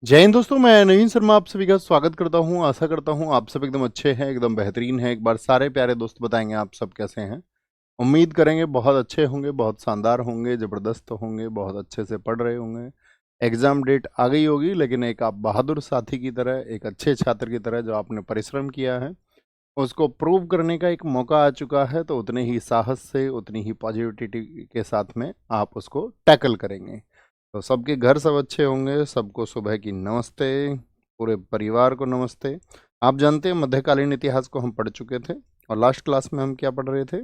जय हिंद दोस्तों, मैं नवीन शर्मा आप सभी का स्वागत करता हूं। आशा करता हूं आप सब एकदम अच्छे हैं, एकदम बेहतरीन हैं। एक बार सारे प्यारे दोस्त बताएंगे आप सब कैसे हैं। उम्मीद करेंगे बहुत अच्छे होंगे, बहुत शानदार होंगे, ज़बरदस्त होंगे, बहुत अच्छे से पढ़ रहे होंगे। एग्ज़ाम डेट आ गई होगी, लेकिन एक आप बहादुर साथी की तरह, एक अच्छे छात्र की तरह जो आपने परिश्रम किया है, उसको प्रूव करने का एक मौका आ चुका है। तो उतने ही साहस से, उतनी ही पॉजिटिविटी के साथ में आप उसको टैकल करेंगे। तो सबके घर सब अच्छे होंगे। सबको सुबह की नमस्ते, पूरे परिवार को नमस्ते। आप जानते हैं मध्यकालीन इतिहास को हम पढ़ चुके थे, और लास्ट क्लास में हम क्या पढ़ रहे थे?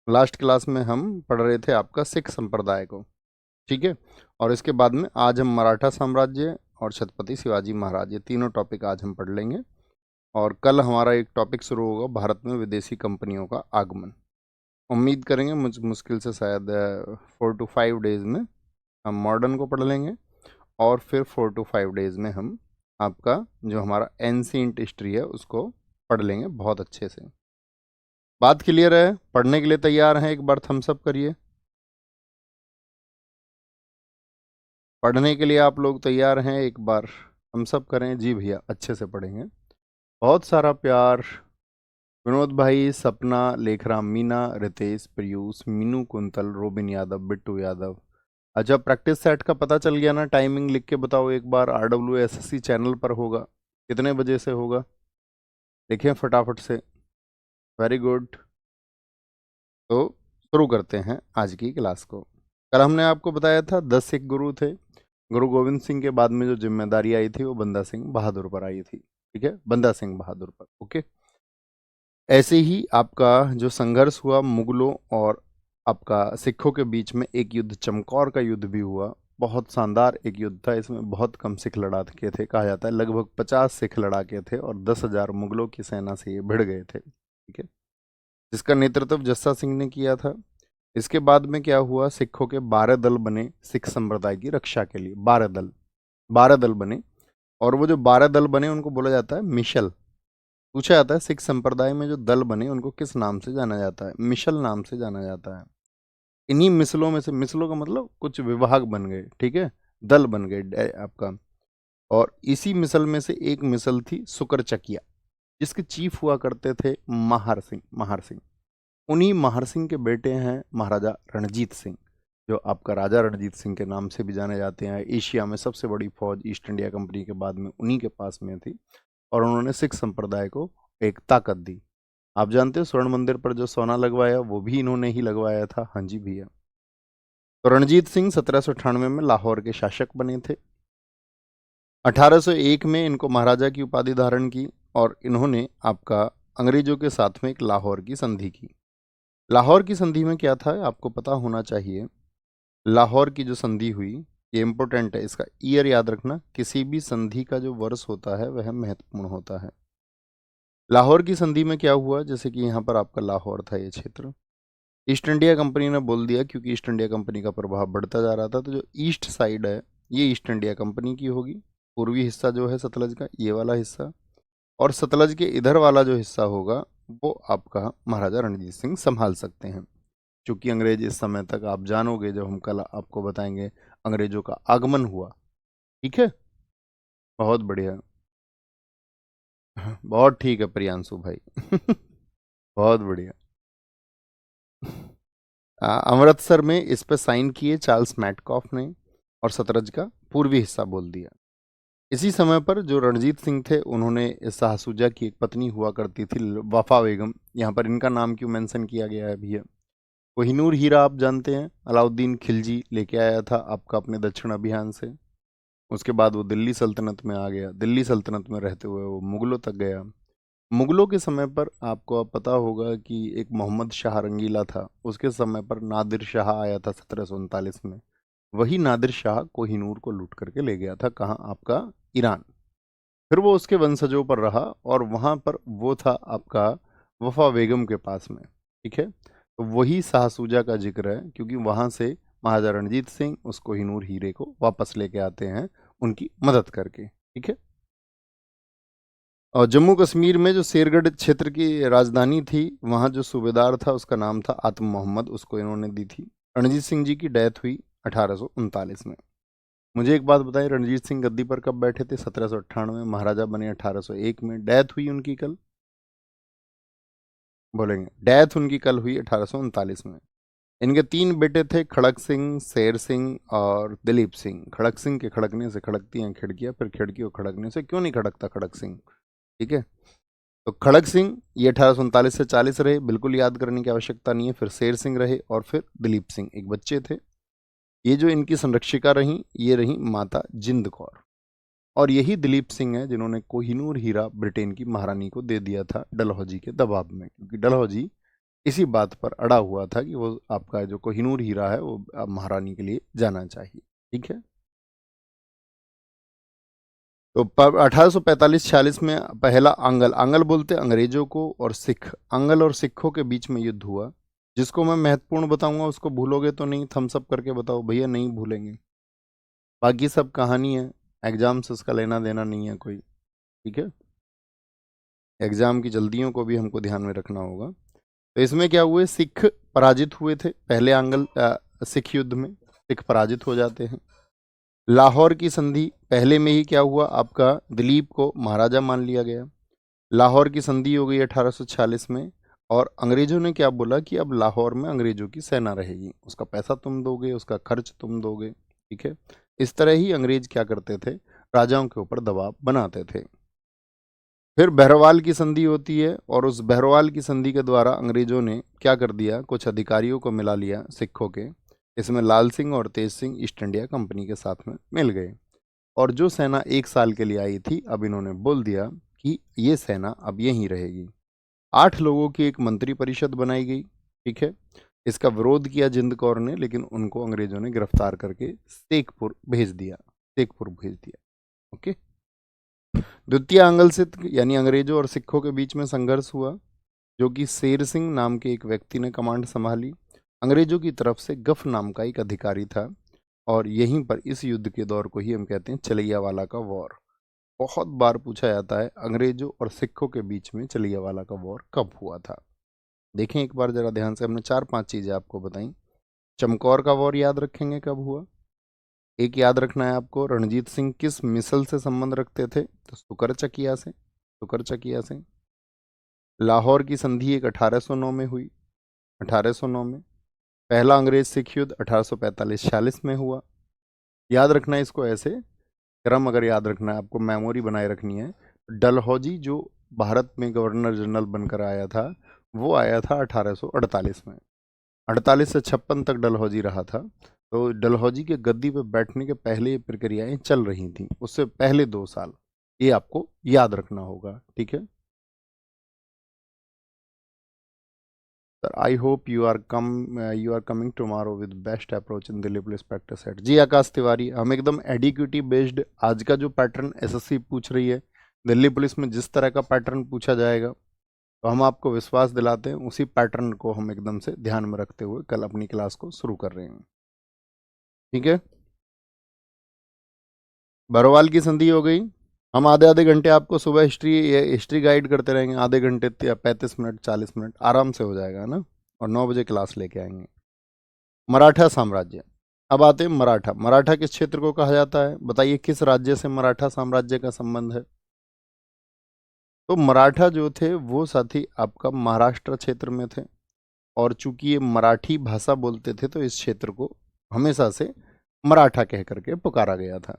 लास्ट क्लास में हम पढ़ रहे थे आपका सिख संप्रदाय को। ठीक है। और इसके बाद में आज हम मराठा साम्राज्य और छत्रपति शिवाजी महाराज, ये तीनों टॉपिक आज हम पढ़ लेंगे। और कल हमारा एक टॉपिक शुरू होगा, भारत में विदेशी कंपनियों का आगमन। उम्मीद करेंगे मुश्किल से शायद 4 to 5 डेज में हम मॉडर्न को पढ़ लेंगे, और फिर 4 to 5 डेज में हम आपका जो हमारा एंशिएंट हिस्ट्री है उसको पढ़ लेंगे बहुत अच्छे से। बात क्लियर है? पढ़ने के लिए तैयार हैं? एक बार थम्स अप करिए। पढ़ने के लिए आप लोग तैयार हैं? एक बार थम्स अप करें। जी भैया, अच्छे से पढ़ेंगे। बहुत सारा प्यार। विनोद भाई, सपना, लेखराम, मीना, रितेश, पीयूष, मीनू, कुंतल, रोबिन यादव, बिट्टू यादव। अच्छा, प्रैक्टिस सेट का पता चल गया ना? टाइमिंग लिख के बताओ एक बार। RWSSC चैनल पर होगा, कितने बजे से होगा? लिखें फटाफट से। Very good. तो शुरू करते हैं आज की क्लास को। कल हमने आपको बताया था 10 सिख गुरु थे। गुरु गोविंद सिंह के बाद में जो जिम्मेदारी आई थी वो बंदा सिंह बहादुर पर आई थी। ठीक है, बंदा सिंह बहादुर पर। ओके। ऐसे ही आपका जो संघर्ष हुआ मुगलों और आपका सिखों के बीच में, एक युद्ध, चमकौर का युद्ध भी हुआ। बहुत शानदार एक युद्ध था। इसमें बहुत कम सिख लड़ाके थे। कहा जाता है लगभग 50 सिख लड़ाके थे और 10,000 मुगलों की सेना से ये भिड़ गए थे। ठीक है, जिसका नेतृत्व जस्सा सिंह ने किया था। इसके बाद में क्या हुआ? सिखों के 12 दल बने सिख संप्रदाय की रक्षा के लिए। 12 दल बने। और वो जो 12 दल बने उनको बोला जाता है मिशल। पूछा जाता है सिख संप्रदाय में जो दल बने उनको किस नाम से जाना जाता है? मिशल नाम से जाना जाता है। इन्हीं मिसलों में से, मिसलों का मतलब कुछ विभाग बन गए। ठीक है, दल बन गए आपका। और इसी मिसल में से एक मिसल थी सुकर चकिया, जिसके चीफ हुआ करते थे महार सिंह। महार सिंह, उन्हीं महार सिंह के बेटे हैं महाराजा रणजीत सिंह, जो आपका राजा रणजीत सिंह के नाम से भी जाने जाते हैं। एशिया में सबसे बड़ी फौज ईस्ट इंडिया कंपनी के बाद में उन्हीं के पास में थी, और उन्होंने सिख संप्रदाय को एक ताकत दी। आप जानते हो स्वर्ण मंदिर पर जो सोना लगवाया वो भी इन्होंने ही लगवाया था। हाँ जी भैया। तो रणजीत सिंह 1798 में लाहौर के शासक बने थे। 1801 में इनको महाराजा की उपाधि धारण की, और इन्होंने आपका अंग्रेजों के साथ में एक लाहौर की संधि की। लाहौर की संधि में क्या था आपको पता होना चाहिए। लाहौर की जो संधि हुई, ये इंपॉर्टेंट है, इसका ईयर याद रखना। किसी भी संधि का जो वर्ष होता है वह महत्वपूर्ण होता है। लाहौर की संधि में क्या हुआ? जैसे कि यहाँ पर आपका लाहौर था ये क्षेत्र, ईस्ट इंडिया कंपनी ने बोल दिया, क्योंकि ईस्ट इंडिया कंपनी का प्रभाव बढ़ता जा रहा था, तो जो ईस्ट साइड है ये ईस्ट इंडिया कंपनी की होगी। पूर्वी हिस्सा जो है सतलज का, ये वाला हिस्सा, और सतलज के इधर वाला जो हिस्सा होगा वो आपका महाराजा रणजीत सिंह संभाल सकते हैं। क्योंकि अंग्रेज इस समय तक, आप जानोगे जब हम कल आपको बताएंगे, अंग्रेजों का आगमन हुआ। ठीक है, बहुत बढ़िया। बहुत ठीक है प्रियांशु भाई। बहुत बढ़िया। अमृतसर में इस पे साइन किए चार्ल्स मैटकॉफ ने, और सतलज का पूर्वी हिस्सा बोल दिया। इसी समय पर जो रणजीत सिंह थे, उन्होंने इस शाहसुजा की एक पत्नी हुआ करती थी वफा बेगम। यहाँ पर इनका नाम क्यों मेंशन किया गया है भैया? कोहिनूर हीरा आप जानते हैं, अलाउद्दीन खिलजी लेके आया था आपका अपने दक्षिण अभियान से। उसके बाद वो दिल्ली सल्तनत में आ गया। दिल्ली सल्तनत में रहते हुए वो मुगलों तक गया। मुगलों के समय पर आपको अब पता होगा कि एक मोहम्मद शाह रंगीला था, उसके समय पर नादिर शाह आया था 1739 में। वही नादिर शाह कोहिनूर को लूट करके ले गया था। कहाँ? आपका ईरान। फिर वो उसके वंशजों पर रहा, और वहाँ पर वो था आपका वफा बेगम के पास में। ठीक है, तो वही शाहसूजा का जिक्र है, क्योंकि वहाँ से महाराजा रणजीत सिंह उस कोहिनूर हीरे को वापस लेके आते हैं उनकी मदद करके। ठीक है, और जम्मू कश्मीर में जो शेरगढ़ क्षेत्र की राजधानी थी, वहाँ जो सूबेदार था उसका नाम था आतिम मोहम्मद, उसको इन्होंने दी थी। रणजीत सिंह जी की डेथ हुई 1839 में। मुझे एक बात बताएं, रणजीत सिंह गद्दी पर कब बैठे थे? 1798 में। महाराजा बने 1801 में। डेथ हुई उनकी कल? बोलेंगे डेथ उनकी कल हुई 1839 में। इनके 3 बेटे थे, खड़क सिंह, शेर सिंह और दिलीप सिंह। खड़क सिंह के खड़कने से खड़कती हैं खिड़कियां, फिर खिड़कियों खड़कने से क्यों नहीं खड़कता खड़क सिंह? ठीक है, तो खड़क सिंह ये 1839 से 40 रहे, बिल्कुल याद करने की आवश्यकता नहीं है। फिर शेर सिंह रहे और फिर दिलीप सिंह, एक बच्चे थे। ये जो इनकी संरक्षिका रही, ये रही माता जिंद कौर। और यही दिलीप सिंह है जिन्होंने कोहिनूर हीरा ब्रिटेन की महारानी को दे दिया था डलहौजी के दबाव में, क्योंकि डलहौजी इसी बात पर अड़ा हुआ था कि वो आपका जो कोहिनूर हीरा है वो महारानी के लिए जाना चाहिए। ठीक है, तो 1845-46 में पहला आंगल, आंगल बोलते अंग्रेजों को और सिख, आंगल और सिखों के बीच में युद्ध हुआ, जिसको मैं महत्वपूर्ण बताऊंगा उसको भूलोगे तो नहीं? थम्स अप करके बताओ भैया, नहीं भूलेंगे। बाकी सब कहानी है, एग्जाम से उसका लेना देना नहीं है कोई। ठीक है, एग्जाम की जल्दियों को भी हमको ध्यान में रखना होगा। तो इसमें क्या हुए, सिख पराजित हुए थे पहले आंगल सिख युद्ध में, सिख पराजित हो जाते हैं। लाहौर की संधि पहले में ही क्या हुआ, आपका दिलीप को महाराजा मान लिया गया। लाहौर की संधि हो गई 1846 में, और अंग्रेजों ने क्या बोला कि अब लाहौर में अंग्रेजों की सेना रहेगी, उसका पैसा तुम दोगे, उसका खर्च तुम दोगे। ठीक है, इस तरह ही अंग्रेज क्या करते थे, राजाओं के ऊपर दबाव बनाते थे। फिर बहरवाल की संधि होती है, और उस बहरवाल की संधि के द्वारा अंग्रेजों ने क्या कर दिया, कुछ अधिकारियों को मिला लिया सिखों के। इसमें लाल सिंह और तेज सिंह ईस्ट इंडिया कंपनी के साथ में मिल गए, और जो सेना 1 साल के लिए आई थी, अब इन्होंने बोल दिया कि ये सेना अब यहीं रहेगी। 8 लोगों की एक मंत्री परिषद बनाई गई। ठीक है, इसका विरोध किया जिंद कौर ने, लेकिन उनको अंग्रेजों ने गिरफ्तार करके शेखपुर भेज दिया, शेखपुर भेज दिया। ओके, द्वितीय आंगल सिद्ध यानी अंग्रेजों और सिखों के बीच में संघर्ष हुआ, जो कि शेर सिंह नाम के एक व्यक्ति ने कमांड संभाली। अंग्रेजों की तरफ से गफ नाम का एक अधिकारी था, और यहीं पर इस युद्ध के दौर को ही हम कहते हैं चलियावाला का वॉर। बहुत बार पूछा जाता है अंग्रेजों और सिखों के बीच में चलियावाला का वॉर कब हुआ था। देखें एक बार जरा ध्यान से, हमने 4-5 चीजें आपको बताई। चमकौर का वॉर याद रखेंगे कब हुआ। एक याद रखना है आपको, रणजीत सिंह किस मिसल से संबंध रखते थे, तो सुकरचकिया से, सुकरचकिया से। लाहौर की संधि एक 1809 में हुई, 1809 में। पहला अंग्रेज सिख युद्ध 1845-46 में हुआ। याद रखना है इसको ऐसे, क्रम अगर याद रखना है आपको, मेमोरी बनाए रखनी है। डलहौजी जो भारत में गवर्नर जनरल बनकर आया था, वो आया था 1848 में। 48 से 56 तक डलहौजी रहा था। तो डलहौजी के गद्दी पे बैठने के पहले ये प्रक्रियाएं चल रही थी, उससे पहले 2 साल, ये आपको याद रखना होगा। ठीक है sir, I hope you are coming tomorrow with best approach in Delhi police practice set. जी आकाश तिवारी, हम एकदम एडिक्यूटी बेस्ड, आज का जो पैटर्न एसएससी पूछ रही है, दिल्ली पुलिस में जिस तरह का पैटर्न पूछा जाएगा, तो हम आपको विश्वास दिलाते हैं उसी पैटर्न को हम एकदम से ध्यान में रखते हुए कल अपनी क्लास को शुरू कर रहे हैं। ठीक है, बरवाल की संधि हो गई। हम आधे आधे घंटे आपको सुबह हिस्ट्री गाइड करते रहेंगे, आधे घंटे 35 मिनट 40 मिनट आराम से हो जाएगा ना, और 9 बजे क्लास लेके आएंगे। मराठा साम्राज्य, अब आते हैं मराठा। मराठा किस क्षेत्र को कहा जाता है, बताइए किस राज्य से मराठा साम्राज्य का संबंध है? तो मराठा जो थे वो साथी आपका महाराष्ट्र क्षेत्र में थे, और चूंकि ये मराठी भाषा बोलते थे, तो इस क्षेत्र को हमेशा से मराठा कह करके पुकारा गया था।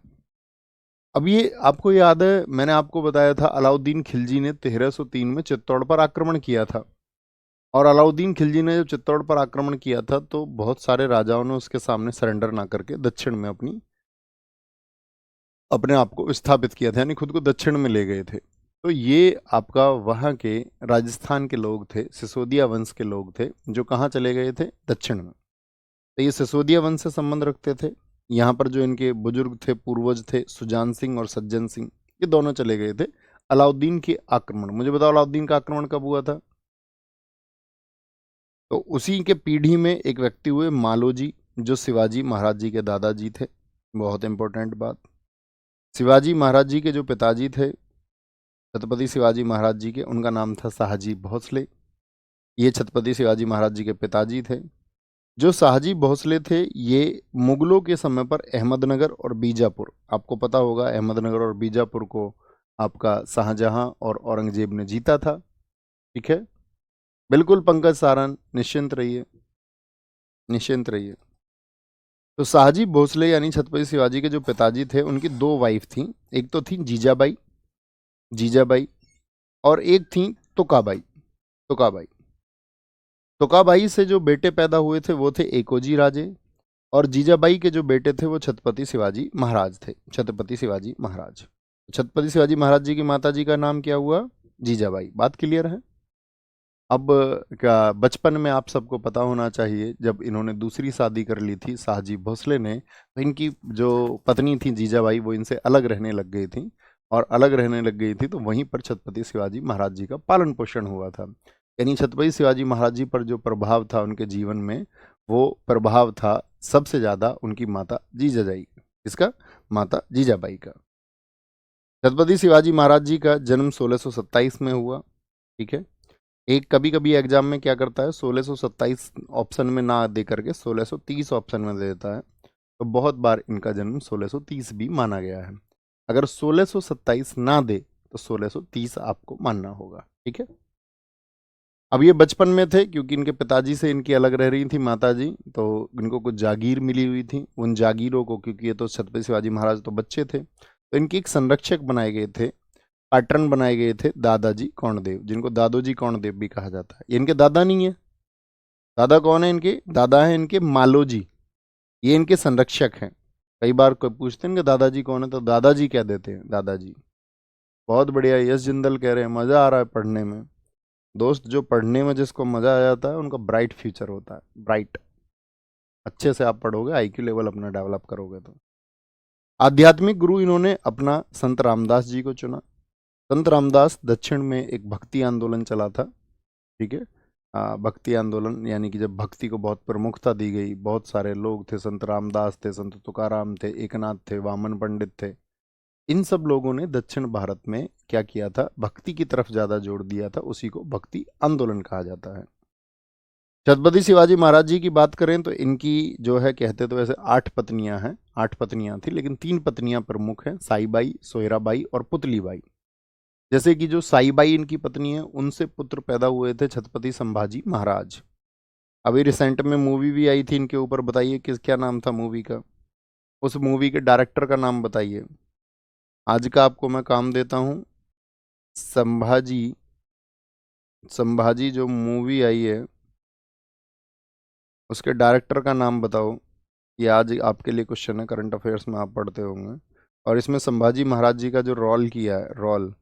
अब ये आपको याद है, मैंने आपको बताया था अलाउद्दीन खिलजी ने 1303 में चित्तौड़ पर आक्रमण किया था, और अलाउद्दीन खिलजी ने जब चित्तौड़ पर आक्रमण किया था, तो बहुत सारे राजाओं ने उसके सामने सरेंडर ना करके दक्षिण में अपने आप को स्थापित किया था, यानी खुद को दक्षिण में ले गए थे। तो ये आपका वहाँ के राजस्थान के लोग थे, सिसोदिया वंश के लोग थे, जो कहाँ चले गए थे, दक्षिण में। तो ये सिसोदिया वंश से संबंध रखते थे। यहाँ पर जो इनके बुजुर्ग थे, पूर्वज थे, सुजान सिंह और सज्जन सिंह, ये दोनों चले गए थे अलाउद्दीन के आक्रमण। मुझे बताओ अलाउद्दीन का आक्रमण कब हुआ था? तो उसी के पीढ़ी में एक व्यक्ति हुए मालोजी, जो शिवाजी महाराज जी के दादाजी थे। बहुत इंपॉर्टेंट बात, शिवाजी महाराज जी के जो पिताजी थे, छत्रपति शिवाजी महाराज जी के, उनका नाम था शाहजी भोसले। ये छत्रपति शिवाजी महाराज जी के पिताजी थे। जो शाहजी भोसले थे ये मुगलों के समय पर अहमदनगर और बीजापुर, आपको पता होगा अहमदनगर और बीजापुर को आपका शाहजहां और औरंगजेब ने जीता था। ठीक है, बिल्कुल पंकज सारन, निश्चिंत रहिए, निश्चिंत रहिए। तो शाहजी भोसले यानी छत्रपति शिवाजी के जो पिताजी थे उनकी दो वाइफ थी, एक तो थी जीजाबाई, जीजाबाई, और एक थी तुकाबाई, तुकाबाई। तुकाबाई से जो बेटे पैदा हुए थे वो थे एकोजी राजे, और जीजाबाई के जो बेटे थे वो छत्रपति शिवाजी महाराज थे, छत्रपति शिवाजी महाराज। छत्रपति शिवाजी महाराज जी की माता जी का नाम क्या हुआ? जीजाबाई। बात क्लियर है? अब क्या बचपन में आप सबको पता होना चाहिए, जब इन्होंने दूसरी शादी कर ली थी शाहजी भोसले ने, तो इनकी जो पत्नी थी जीजाबाई वो इनसे अलग रहने लग गई थी, और अलग रहने लग गई थी तो वहीं पर छत्रपति शिवाजी महाराज जी का पालन पोषण हुआ था। यानी छत्रपति शिवाजी महाराज जी पर जो प्रभाव था उनके जीवन में, वो प्रभाव था सबसे ज़्यादा उनकी माता जीजाबाई। किसका? माता जीजाबाई का। छत्रपति शिवाजी महाराज जी का जन्म 1627 में हुआ। ठीक है, एक कभी कभी एग्जाम में क्या करता है 1627 ऑप्शन में ना दे करके 1630 ऑप्शन में दे देता है, तो बहुत बार इनका जन्म 1630 भी माना गया है। अगर 1627 ना दे तो 1630 आपको मानना होगा। ठीक है, अब ये बचपन में थे क्योंकि इनके पिताजी से इनकी अलग रह रही थी माता जी, तो इनको कुछ जागीर मिली हुई थी। उन जागीरों को, क्योंकि ये तो छत्रपति शिवाजी महाराज तो बच्चे थे, तो इनकी एक संरक्षक बनाए गए थे, पैटर्न बनाए गए थे दादाजी कौंडदेव, जिनको दादोजी कौंडदेव भी कहा जाता है। ये इनके दादा नहीं है, दादा कौन है इनके? दादा है इनके मालोजी, ये इनके संरक्षक हैं। कई बार कोई पूछते हैं कि दादाजी कौन है, तो दादाजी कह देते हैं, दादाजी। बहुत बढ़िया, यश जिंदल कह रहे हैं मज़ा आ रहा है पढ़ने में। दोस्त, जो पढ़ने में जिसको मज़ा आ जाता है उनका ब्राइट फ्यूचर होता है, ब्राइट। अच्छे से आप पढ़ोगे, आईक्यू लेवल अपना डेवलप करोगे तो। आध्यात्मिक गुरु इन्होंने अपना संत रामदास जी को चुना। संत रामदास दक्षिण में एक भक्ति आंदोलन चला था। ठीक है, भक्ति आंदोलन यानी कि जब भक्ति को बहुत प्रमुखता दी गई, बहुत सारे लोग थे, संत रामदास थे, संत तुकाराम थे, एकनाथ थे, वामन पंडित थे, इन सब लोगों ने दक्षिण भारत में क्या किया था? भक्ति की तरफ ज़्यादा जोर दिया था, उसी को भक्ति आंदोलन कहा जाता है। छत्रपति शिवाजी महाराज जी की बात करें तो इनकी जो है, कहते तो वैसे 8 पत्नियां हैं, 8 पत्नियां थी, लेकिन 3 पत्नियां प्रमुख हैं, साईबाई, सोयराबाई और पुतलीबाई। जैसे कि जो साईबाई इनकी पत्नी है, उनसे पुत्र पैदा हुए थे छत्रपति संभाजी महाराज। अभी रिसेंट में मूवी भी आई थी इनके ऊपर, बताइए किस क्या नाम था मूवी का? उस मूवी के डायरेक्टर का नाम बताइए। आज का आपको मैं काम देता हूँ, संभाजी, संभाजी जो मूवी आई है उसके डायरेक्टर का नाम बताओ। ये आज आपके लिए क्वेश्चन है, करंट अफेयर्स में आप पढ़ते होंगे। और इसमें संभाजी महाराज जी का जो रोल किया है, रोल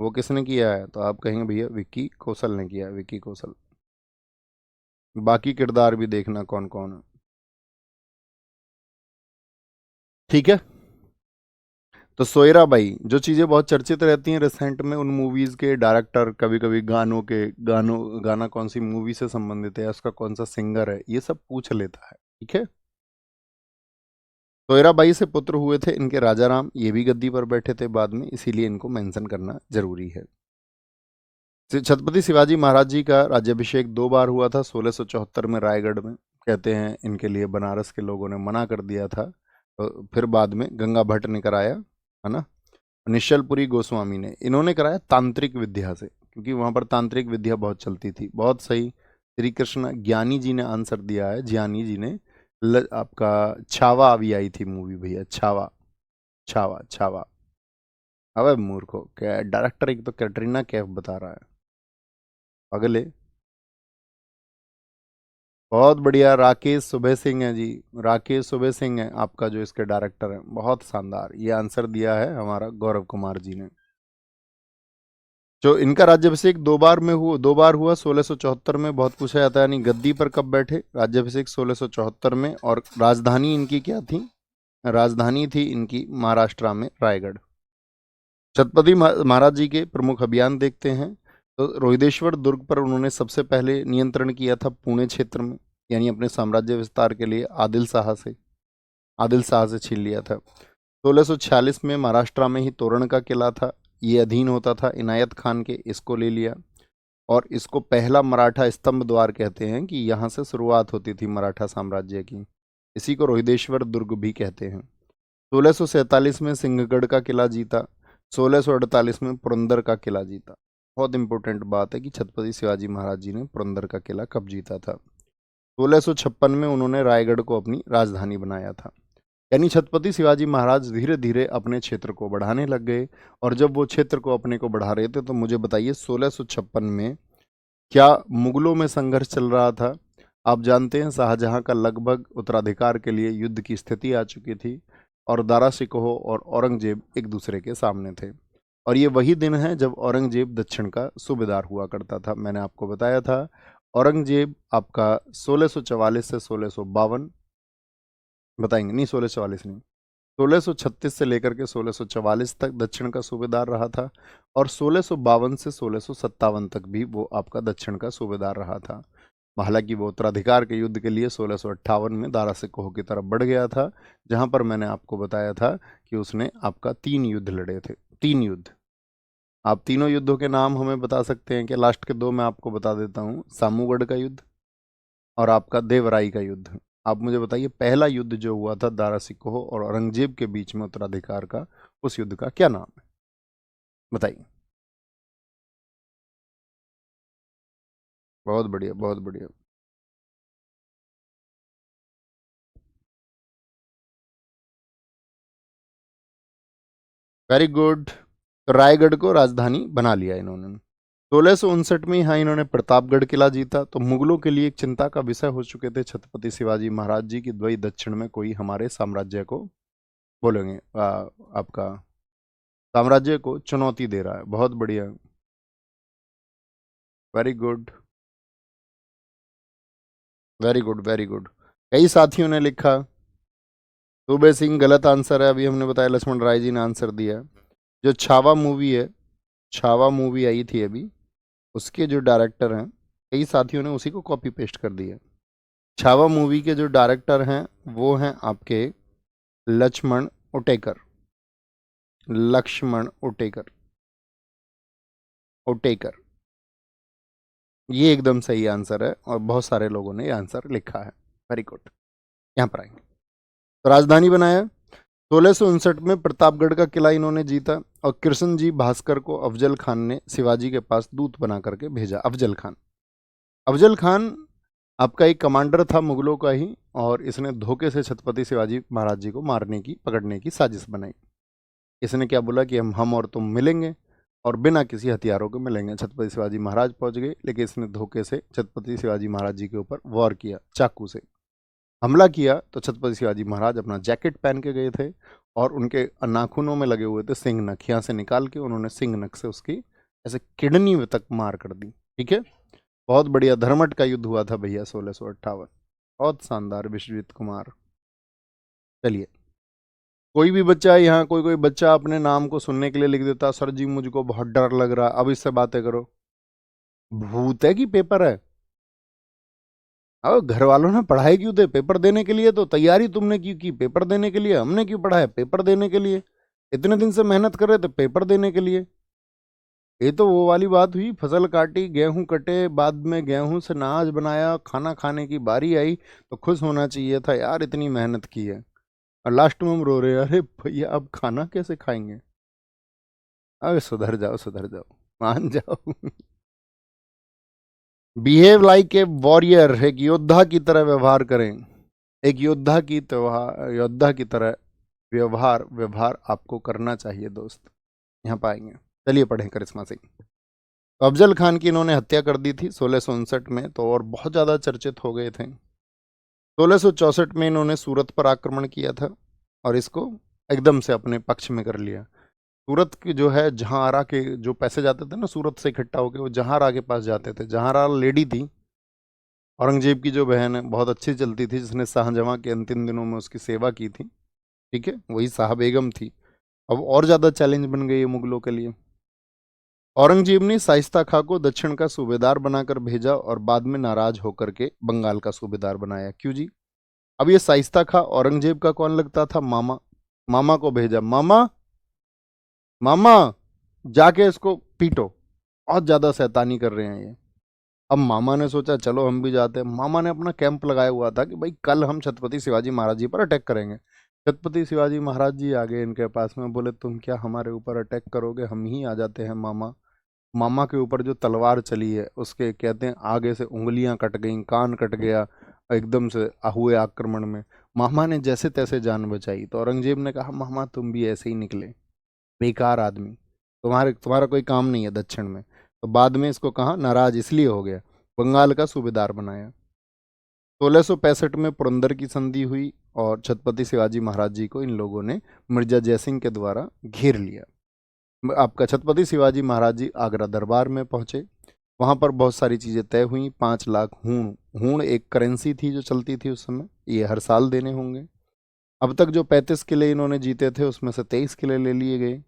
वो किसने किया है? तो आप कहेंगे भैया विक्की कौशल ने किया है, विक्की कौशल। बाकी किरदार भी देखना कौन कौन है। ठीक है, तो सोयराबाई, जो चीज़ें बहुत चर्चित रहती हैं रिसेंट में, उन मूवीज़ के डायरेक्टर, कभी कभी गानों के, गाना कौन सी मूवी से संबंधित है, उसका कौन सा सिंगर है, ये सब पूछ लेता है। ठीक है, सोयराबाई से पुत्र हुए थे इनके राजा राम, ये भी गद्दी पर बैठे थे बाद में, इसीलिए इनको मेंशन करना जरूरी है। छत्रपति शिवाजी महाराज जी का राज्याभिषेक 2 बार हुआ था, 1674 में रायगढ़ में। कहते हैं इनके लिए बनारस के लोगों ने मना कर दिया था, तो फिर बाद में गंगा भट्ट ने कराया, है ना, निश्चलपुरी गोस्वामी ने, इन्होंने कराया तांत्रिक विद्या से, क्योंकि वहाँ पर तांत्रिक विद्या बहुत चलती थी। बहुत सही, श्री कृष्ण ज्ञानी जी ने आंसर दिया है, ज्ञानी जी ने। आपका छावा अभी आई थी मूवी भैया, छावा, छावा, छावा। अबे मूर्खो, क्या डायरेक्टर एक तो कैटरीना कैफ बता रहा है, अगले। बहुत बढ़िया, राकेश सुबह सिंह है जी, राकेश सुबह सिंह है आपका जो इसके डायरेक्टर हैं, बहुत शानदार। ये आंसर दिया है हमारा गौरव कुमार जी ने। जो इनका राज्याभिषेक 2 बार में हुआ, 2 बार हुआ, 1674 में बहुत पूछा जाता है, यानी गद्दी पर कब बैठे? राज्याभिषेक 1674 में। और राजधानी इनकी क्या थी? राजधानी थी इनकी महाराष्ट्र में रायगढ़। छत्रपति महाराज जी के प्रमुख अभियान देखते हैं, तो रोहिदेश्वर दुर्ग पर उन्होंने सबसे पहले नियंत्रण किया था पुणे क्षेत्र में, यानी अपने साम्राज्य विस्तार के लिए आदिल शाह से छीन लिया था। 1646 में महाराष्ट्र में ही तोरण का किला था, ये अधीन होता था इनायत खान के, इसको ले लिया। और इसको पहला मराठा स्तंभ द्वार कहते हैं कि यहाँ से शुरुआत होती थी मराठा साम्राज्य की। इसी को रोहिदेश्वर दुर्ग भी कहते हैं। 1647 में सिंहगढ़ का किला जीता। 1648 में पुरंदर का किला जीता। बहुत इंपॉर्टेंट बात है कि छत्रपति शिवाजी महाराज जी ने पुरंदर का किला कब जीता था। 1656 में उन्होंने रायगढ़ को अपनी राजधानी बनाया था। यानी छत्रपति शिवाजी महाराज धीरे धीरे अपने क्षेत्र को बढ़ाने लग गए। और जब वो क्षेत्र को अपने को बढ़ा रहे थे तो मुझे बताइए 1656 में क्या मुगलों में संघर्ष चल रहा था। आप जानते हैं शाहजहां का लगभग उत्तराधिकार के लिए युद्ध की स्थिति आ चुकी थी और दारा शिकोह और औरंगजेब एक दूसरे के सामने थे। और ये वही दिन है जब औरंगजेब दक्षिण का सूबेदार हुआ करता था। मैंने आपको बताया था औरंगजेब आपका 1644 से 1652 बताएंगे, नहीं 1644 नहीं, 1636 से लेकर के 1644 तक दक्षिण का सूबेदार रहा था। और 1652 से 1657 तक भी वो आपका दक्षिण का सूबेदार रहा था। हालांकि वो उत्तराधिकार के युद्ध के लिए 1658 में दारा सिकोह की तरफ बढ़ गया था, जहां पर मैंने आपको बताया था कि उसने आपका 3 युद्ध लड़े थे। 3 युद्ध। आप तीनों युद्धों के नाम हमें बता सकते हैं कि लास्ट के 2 मैं आपको बता देता हूँ, सामूगढ़ का युद्ध और आपका देवराई का युद्ध। आप मुझे बताइए पहला युद्ध जो हुआ था दारा सिकोह और औरंगजेब के बीच में उत्तराधिकार का, उस युद्ध का क्या नाम है बताइए। बहुत बढ़िया, बहुत बढ़िया। Very good. तो रायगढ़ को राजधानी बना लिया इन्होंने। 1659 में यहाँ इन्होंने प्रतापगढ़ किला जीता। तो मुगलों के लिए एक चिंता का विषय हो चुके थे छत्रपति शिवाजी महाराज जी की द्वई दक्षिण में कोई हमारे साम्राज्य को बोलेंगे आपका साम्राज्य को चुनौती दे रहा है। बहुत बढ़िया, very good, very good, very good. कई साथियों ने लिखा सूबे सिंह गलत आंसर है, अभी हमने बताया लक्ष्मण राय जी ने आंसर दिया। जो छावा मूवी है, छावा मूवी आई थी अभी, उसके जो डायरेक्टर हैं, कई साथियों ने उसी को कॉपी पेस्ट कर दिया। छावा मूवी के जो डायरेक्टर हैं वो हैं आपके लक्ष्मण उटेकर। लक्ष्मण उटेकर, उटेकर, ये एकदम सही आंसर है और बहुत सारे लोगों ने ये आंसर लिखा है। Very good. यहाँ पर आएंगे तो राजधानी बनाया। 1659 में प्रतापगढ़ का किला इन्होंने जीता और कृष्ण जी भास्कर को अफजल खान ने शिवाजी के पास दूत बना करके भेजा। अफजल खान, अफजल खान आपका एक कमांडर था मुगलों का ही, और इसने धोखे से छत्रपति शिवाजी महाराज जी को मारने की, पकड़ने की साजिश बनाई। इसने क्या बोला कि हम और तुम मिलेंगे और बिना किसी हथियारों के मिलेंगे। छत्रपति शिवाजी महाराज पहुंच गए, लेकिन इसने धोखे से छत्रपति शिवाजी महाराज जी के ऊपर वार किया, चाकू से हमला किया। तो छत्रपति शिवाजी महाराज अपना जैकेट पहन के गए थे और उनके नाखूनों में लगे हुए थे सिंह नख, यहाँ से निकाल के उन्होंने सिंह नख से उसकी ऐसे किडनी में तक मार कर दी। ठीक है, बहुत बढ़िया। धर्मट का युद्ध हुआ था भैया 1658। बहुत शानदार विश्वजीत कुमार। चलिए, कोई भी बच्चा यहाँ, कोई कोई बच्चा अपने नाम को सुनने के लिए लिख देता सर जी मुझको बहुत डर लग रहा। अब इससे बातें करो, भूत है कि पेपर है? अब घर वालों ने पढ़ाई क्यों थे? पेपर देने के लिए। तो तैयारी तुमने क्यों की? पेपर देने के लिए। हमने क्यों पढ़ाया? पेपर देने के लिए। इतने दिन से मेहनत कर रहे थे पेपर देने के लिए। ये तो वो वाली बात हुई, फसल काटी, गेहूं कटे, बाद में गेहूं से अनाज बनाया, खाना खाने की बारी आई तो खुश होना चाहिए था यार, इतनी मेहनत की है। और लास्ट में हम रो रहे हैं, अरे भैया अब खाना कैसे खाएंगे? अरे सुधर जाओ, सुधर जाओ, मान जाओ। बिहेव लाइक ए वॉरियर, एक योद्धा की तरह व्यवहार करें। एक योद्धा की योद्धा की तरह व्यवहार व्यवहार आपको करना चाहिए दोस्त। यहाँ पाएंगे। चलिए पढ़ें करिश्मा सिंह। तो अफजल खान की इन्होंने हत्या कर दी थी 1659 में, तो और बहुत ज़्यादा चर्चित हो गए थे। 1664 में इन्होंने सूरत पर आक्रमण किया था और इसको एकदम से अपने पक्ष में कर लिया। सूरत की जो है, जहांआरा के जो पैसे जाते थे ना सूरत से इकट्ठा होकर, वो जहांआरा के पास जाते थे। जहांआरा लेडी थी, औरंगजेब की जो बहन है, बहुत अच्छी चलती थी, जिसने शाहजहां के अंतिम दिनों में उसकी सेवा की थी। ठीक है, वही शाह बेगम थी। अब और ज़्यादा चैलेंज बन गई है मुगलों के लिए। औरंगजेब ने शाइस्ता खां को दक्षिण का सूबेदार बनाकर भेजा और बाद में नाराज होकर के बंगाल का सूबेदार बनाया। क्यों जी? अब ये शाइस्ता खां औरंगजेब का कौन लगता था? मामा। मामा को भेजा, मामा, मामा जाके इसको पीटो। बहुत ज़्यादा शैतानी कर रहे हैं ये। अब मामा ने सोचा चलो हम भी जाते हैं। मामा ने अपना कैंप लगाया हुआ था कि भाई कल हम छत्रपति शिवाजी महाराज जी पर अटैक करेंगे। छत्रपति शिवाजी महाराज जी आ गए इनके पास में, बोले तुम क्या हमारे ऊपर अटैक करोगे, हम ही आ जाते हैं मामा। मामा के ऊपर जो तलवार चली है उसके कहते हैं आगे से उंगलियां कट गईं, कान कट गया एकदम से हुए आक्रमण में। मामा ने जैसे तैसे जान बचाई। तो औरंगजेब ने कहा मामा तुम भी ऐसे ही निकले, बेकार आदमी, तुम्हारा कोई काम नहीं है दक्षिण में। तो बाद में इसको कहा नाराज इसलिए हो गया, बंगाल का सूबेदार बनाया। 1665 में पुरंदर की संधि हुई और छत्रपति शिवाजी महाराज जी को इन लोगों ने मिर्जा जयसिंह के द्वारा घेर लिया। आपका छत्रपति शिवाजी महाराज जी आगरा दरबार में पहुंचे। वहां पर बहुत सारी चीज़ें तय हुई। 5 लाख हूण, हूण एक करेंसी थी जो चलती थी उस समय, ये हर साल देने होंगे। अब तक जो 35 किले इन्होंने जीते थे उसमें से 23 किले ले लिए गए।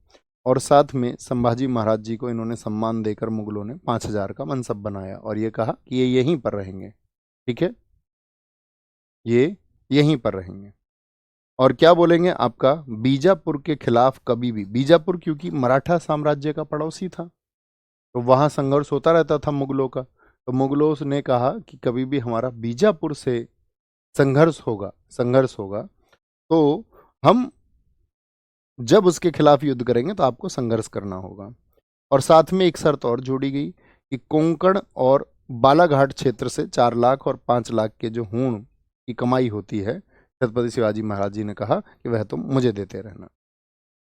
और साथ में संभाजी महाराज जी को इन्होंने सम्मान देकर मुगलों ने 5,000 का मनसब बनाया और ये कहा कि ये यहीं पर रहेंगे। ठीक है, ये यहीं पर रहेंगे। और क्या बोलेंगे, आपका बीजापुर के खिलाफ कभी भी, बीजापुर क्योंकि मराठा साम्राज्य का पड़ोसी था तो वहां संघर्ष होता रहता था मुगलों का। तो मुगलों ने कहा कि कभी भी हमारा बीजापुर से संघर्ष होगा तो हम जब उसके खिलाफ युद्ध करेंगे तो आपको संघर्ष करना होगा। और साथ में एक शर्त और जोड़ी गई कि कोंकण और बालाघाट क्षेत्र से 4 लाख और 5 लाख के जो हूण की कमाई होती है, छत्रपति शिवाजी महाराज जी ने कहा कि वह तुम मुझे देते रहना।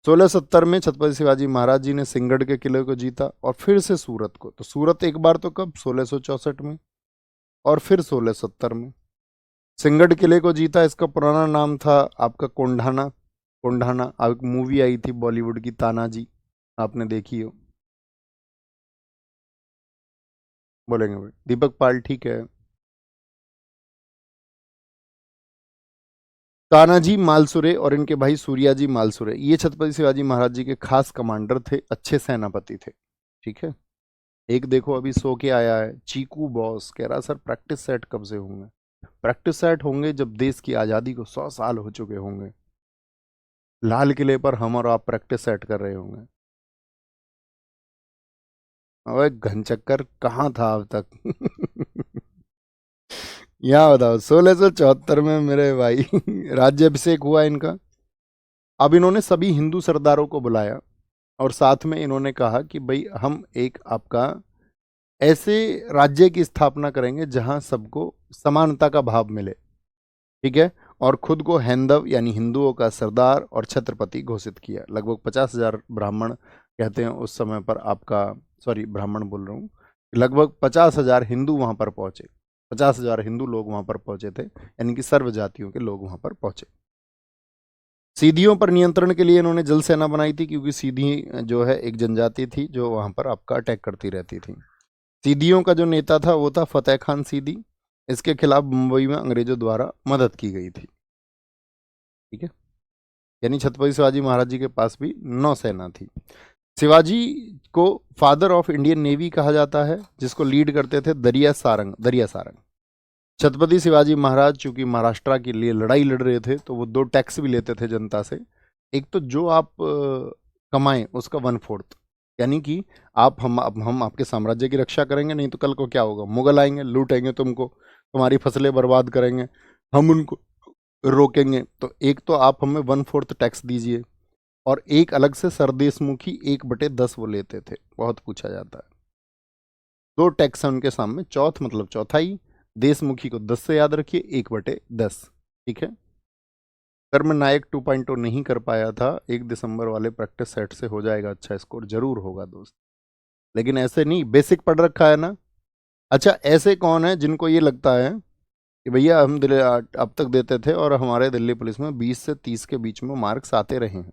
1670 में छत्रपति शिवाजी महाराज जी ने सिंहगढ़ के किले को जीता और फिर से सूरत को। तो सूरत एक बार तो कब, 1664 में, और फिर 1670 में सिंहगढ़ किले को जीता। इसका पुराना नाम था आपका कोंढाना। कोंढाना अब एक मूवी आई थी बॉलीवुड की तानाजी, आपने देखी हो, बोलेंगे भाई दीपक पाल, ठीक है। तानाजी मालसुरे और इनके भाई सूर्याजी मालसुरे ये छत्रपति शिवाजी महाराज जी के खास कमांडर थे, अच्छे सेनापति थे। ठीक है, एक देखो अभी सो के आया है चीकू बॉस, कह रहा सर प्रैक्टिस सेट कब से होंगे। प्रैक्टिस सेट होंगे जब देश की आज़ादी को 100 साल हो चुके होंगे, लाल किले पर हम और आप प्रैक्टिस सेट कर रहे होंगे। अबे घनचक्कर कहाँ था अब तक। यहाँ बताओ 1674 में मेरे भाई राज्याभिषेक हुआ इनका। अब इन्होंने सभी हिंदू सरदारों को बुलाया और साथ में इन्होंने कहा कि भाई हम एक आपका ऐसे राज्य की स्थापना करेंगे जहां सबको समानता का भाव मिले। ठीक है, और खुद को हैंदव यानी हिंदुओं का सरदार और छत्रपति घोषित किया। लगभग 50,000 ब्राह्मण कहते हैं उस समय पर आपका, सॉरी ब्राह्मण बोल रहा हूँ, लगभग 50,000 हिंदू वहां पर पहुंचे। 50,000 हिंदू लोग वहां पर पहुंचे थे, यानी कि सर्व जातियों के लोग वहां पर पहुंचे। सीधियों पर नियंत्रण के लिए इन्होंने जल सेना बनाई थी क्योंकि सीधी जो है एक जनजाति थी जो वहां पर आपका अटैक करती रहती थी। सीधियों का जो नेता था वो था फतेह खान सीधी। इसके खिलाफ मुंबई में अंग्रेजों द्वारा मदद की गई थी। ठीक है, यानी छत्रपति शिवाजी महाराज जी के पास भी नौसेना थी। शिवाजी को फादर ऑफ इंडियन नेवी कहा जाता है, जिसको लीड करते थे दरिया सारंग। छत्रपति शिवाजी महाराज चूंकि महाराष्ट्र के लिए लड़ाई लड़ रहे थे तो वो 2 टैक्स भी लेते थे जनता से। एक तो जो आप कमाएं उसका 1/4, यानी कि हम आपके साम्राज्य की रक्षा करेंगे, नहीं तो कल को क्या होगा, मुगल आएंगे लूटेंगे तुमको, तुम्हारी फसलें बर्बाद करेंगे, हम उनको रोकेंगे। तो एक तो आप हमें 1/4 टैक्स दीजिए, और एक अलग से सरदेशमुखी 1/10 वो लेते थे, बहुत पूछा जाता है। 2 टैक्स है उनके सामने, चौथ मतलब चौथाई, देशमुखी को 10 से याद रखिए, 1/10। ठीक है, अगर मैं नायक 2.0 नहीं कर पाया था, 1 दिसंबर वाले प्रैक्टिस सेट से हो जाएगा अच्छा स्कोर, जरूर होगा दोस्त। लेकिन ऐसे नहीं, बेसिक पढ़ रखा है ना। अच्छा, ऐसे कौन है जिनको ये लगता है कि भैया हम दिल्ली अब तक देते थे और हमारे दिल्ली पुलिस में 20 से 30 के बीच में मार्क्स आते रहे हैं,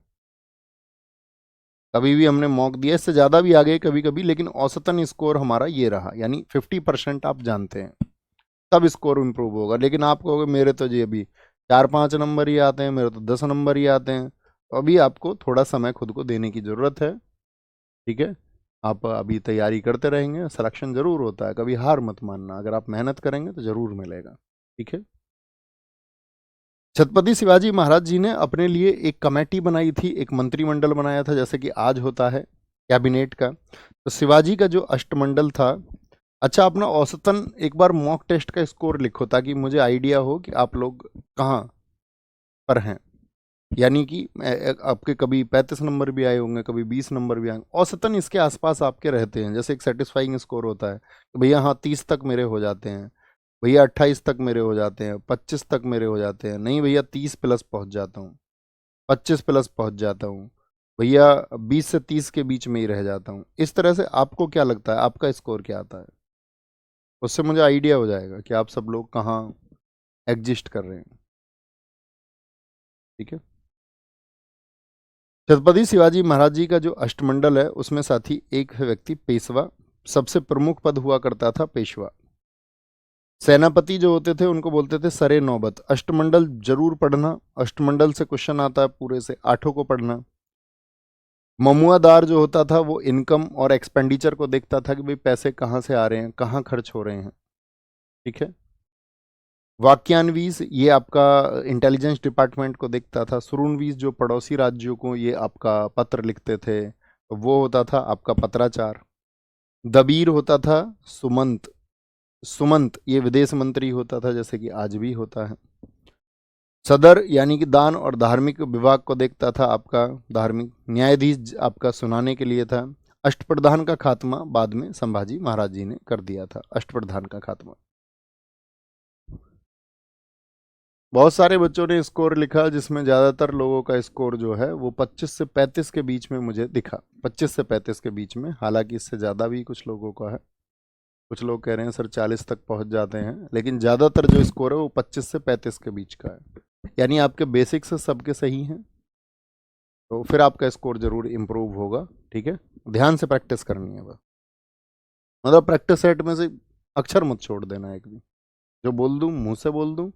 कभी भी हमने मॉक दिया, इससे ज़्यादा भी आ गए कभी कभी, लेकिन औसतन स्कोर हमारा ये रहा, यानी 50% आप जानते हैं, तब स्कोर इम्प्रूव होगा। लेकिन आप कहोगे मेरे तो जी अभी 4-5 नंबर ही आते हैं, मेरे तो 10 नंबर ही आते हैं, तो अभी आपको थोड़ा समय खुद को देने की ज़रूरत है। ठीक है, आप अभी तैयारी करते रहेंगे, सिलेक्शन जरूर होता है, कभी हार मत मानना, अगर आप मेहनत करेंगे तो जरूर मिलेगा। ठीक है, छत्रपति शिवाजी महाराज जी ने अपने लिए एक कमेटी बनाई थी, एक मंत्रिमंडल बनाया था, जैसे कि आज होता है। कैबिनेट का। तो शिवाजी का जो अष्टमंडल था, अच्छा अपना औसतन एक बार मॉक टेस्ट का स्कोर लिखो ताकि मुझे आइडिया हो कि आप लोग कहाँ पर हैं। यानी कि आपके कभी 35 नंबर भी आए होंगे, कभी 20 नंबर भी आए, औसतन इसके आसपास आपके रहते हैं। जैसे एक सेटिस्फाइंग स्कोर होता है कि भैया हाँ 30 तक मेरे हो जाते हैं, भैया 28 तक मेरे हो जाते हैं, 25 तक मेरे हो जाते हैं, नहीं भैया 30 प्लस पहुंच जाता हूँ, 25 प्लस पहुंच जाता हूँ, भैया 20 से 30 के बीच में ही रह जाता हूँ। इस तरह से आपको क्या लगता है आपका स्कोर क्या आता है? उससे मुझे आइडिया हो जाएगा कि आप सब लोग कहाँ एग्जिस्ट कर रहे हैं। ठीक है। छत्रपति शिवाजी महाराज जी का जो अष्टमंडल है उसमें साथी एक है व्यक्ति पेशवा, सबसे प्रमुख पद हुआ करता था पेशवा। सेनापति जो होते थे उनको बोलते थे सरे नौबत। अष्टमंडल जरूर पढ़ना, अष्टमंडल से क्वेश्चन आता है, पूरे से आठों को पढ़ना। ममुआदार जो होता था वो इनकम और एक्सपेंडिचर को देखता था कि भाई पैसे कहाँ से आ रहे हैं, कहाँ खर्च हो रहे हैं। ठीक है। वाक्यान्वीस ये आपका इंटेलिजेंस डिपार्टमेंट को देखता था। सुरूनवीस जो पड़ोसी राज्यों को ये आपका पत्र लिखते थे, तो वो होता था आपका पत्राचार। दबीर होता था सुमंत। सुमंत ये विदेश मंत्री होता था, जैसे कि आज भी होता है। सदर यानी कि दान और धार्मिक विभाग को देखता था आपका धार्मिक न्यायाधीश, आपका सुनाने के लिए था। अष्टप्रधान का खात्मा बाद में संभाजी महाराज जी ने कर दिया था, अष्टप्रधान का खात्मा। बहुत सारे बच्चों ने स्कोर लिखा जिसमें ज़्यादातर लोगों का स्कोर जो है वो 25 से 35 के बीच में मुझे दिखा, 25 से 35 के बीच में। हालांकि इससे ज़्यादा भी कुछ लोगों का है, कुछ लोग कह रहे हैं सर 40 तक पहुंच जाते हैं, लेकिन ज़्यादातर जो स्कोर है वो 25 से 35 के बीच का है। यानी आपके बेसिक्स सबके सही हैं, तो फिर आपका स्कोर जरूर इम्प्रूव होगा। ठीक है। ध्यान से प्रैक्टिस करनी है बस, मतलब प्रैक्टिस सेट में से अक्षर मत छोड़ देना एक भी। जो बोल दूं मुंह से बोल दूं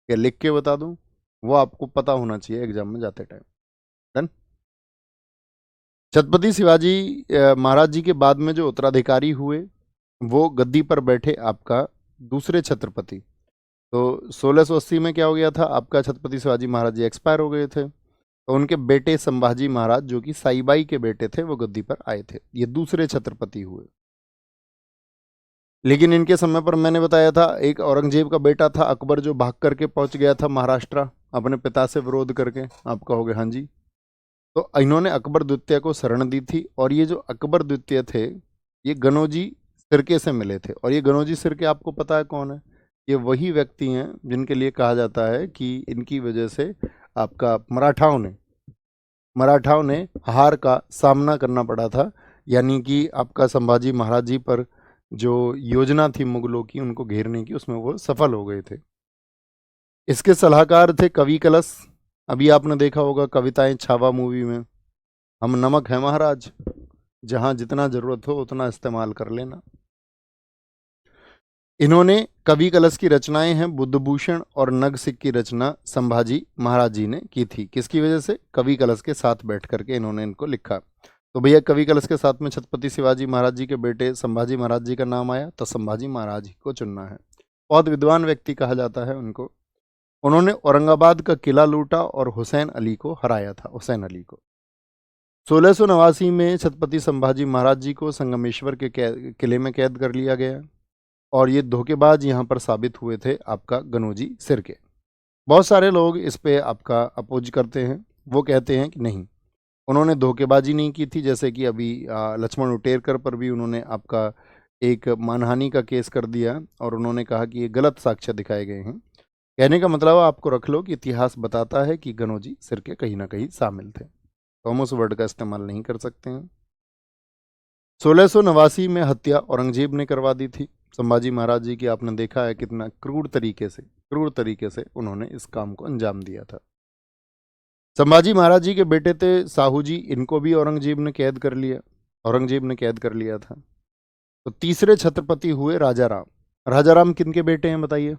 या लिख के बता दूं, वो आपको पता होना चाहिए एग्जाम में जाते टाइम। डन। छत्रपति शिवाजी महाराज जी के बाद में जो उत्तराधिकारी हुए वो गद्दी पर बैठे आपका दूसरे छत्रपति। तो 1680 में क्या हो गया था, आपका छत्रपति शिवाजी महाराज जी एक्सपायर हो गए थे, तो उनके बेटे संभाजी महाराज जो कि साईबाई के बेटे थे वो गद्दी पर आए थे, ये दूसरे छत्रपति हुए। लेकिन इनके समय पर मैंने बताया था एक औरंगजेब का बेटा था अकबर, जो भाग करके पहुंच गया था महाराष्ट्र अपने पिता से विरोध करके। आप कहोगे हाँ जी। तो इन्होंने अकबर द्वितीय को शरण दी थी, और ये जो अकबर द्वितीय थे ये गनोजी सिरके से मिले थे। और ये गनोजी सिरके आपको पता है कौन है? ये वही व्यक्ति हैं जिनके लिए कहा जाता है कि इनकी वजह से आपका मराठाओं ने हार का सामना करना पड़ा था। यानी कि आपका संभाजी महाराज जी पर जो योजना थी मुगलों की उनको घेरने की, उसमें वो सफल हो गए थे। इसके सलाहकार थे कवि कलश। अभी आपने देखा होगा कविताएं छावा मूवी में, हम नमक है महाराज, जहां जितना जरूरत हो उतना इस्तेमाल कर लेना। इन्होंने कवि कलश की रचनाएं हैं बुद्धभूषण और नगसिक की रचना संभाजी महाराज जी ने की थी। किसकी वजह से? कवि कलश के साथ बैठ करके इन्होंने इनको लिखा। तो भैया कवि कलश के साथ में छत्रपति शिवाजी महाराज जी के बेटे संभाजी महाराज जी का नाम आया, तो संभाजी महाराज जी को चुनना है। बहुत विद्वान व्यक्ति कहा जाता है उनको। उन्होंने औरंगाबाद का किला लूटा और हुसैन अली को हराया था, हुसैन अली को। 1689 में छत्रपति संभाजी महाराज जी को संगमेश्वर के किले में कैद कर लिया गया, और ये धोखेबाज यहाँ पर साबित हुए थे आपका गनोजी सिरके। बहुत सारे लोग इस पे आपका अपोज करते हैं, वो कहते हैं कि नहीं उन्होंने धोखेबाजी नहीं की थी। जैसे कि अभी लक्ष्मण उटेरकर पर भी उन्होंने आपका एक मानहानि का केस कर दिया, और उन्होंने कहा कि ये गलत साक्ष्य दिखाए गए हैं। कहने का मतलब आपको रख लो कि इतिहास बताता है कि गनोजी सिरके कहीं ना कहीं शामिल थे, तो हम उस वर्ड का इस्तेमाल नहीं कर सकते हैं। 1689 में हत्या औरंगजेब ने करवा दी थी संभाजी महाराज जी की। आपने देखा है कितना क्रूर तरीके से उन्होंने इस काम को अंजाम दिया था। संभाजी महाराज जी के बेटे थे साहू जी, इनको भी औरंगजेब ने कैद कर लिया था। तो तीसरे छत्रपति हुए राजा राम। राजा राम किनके बेटे हैं बताइए?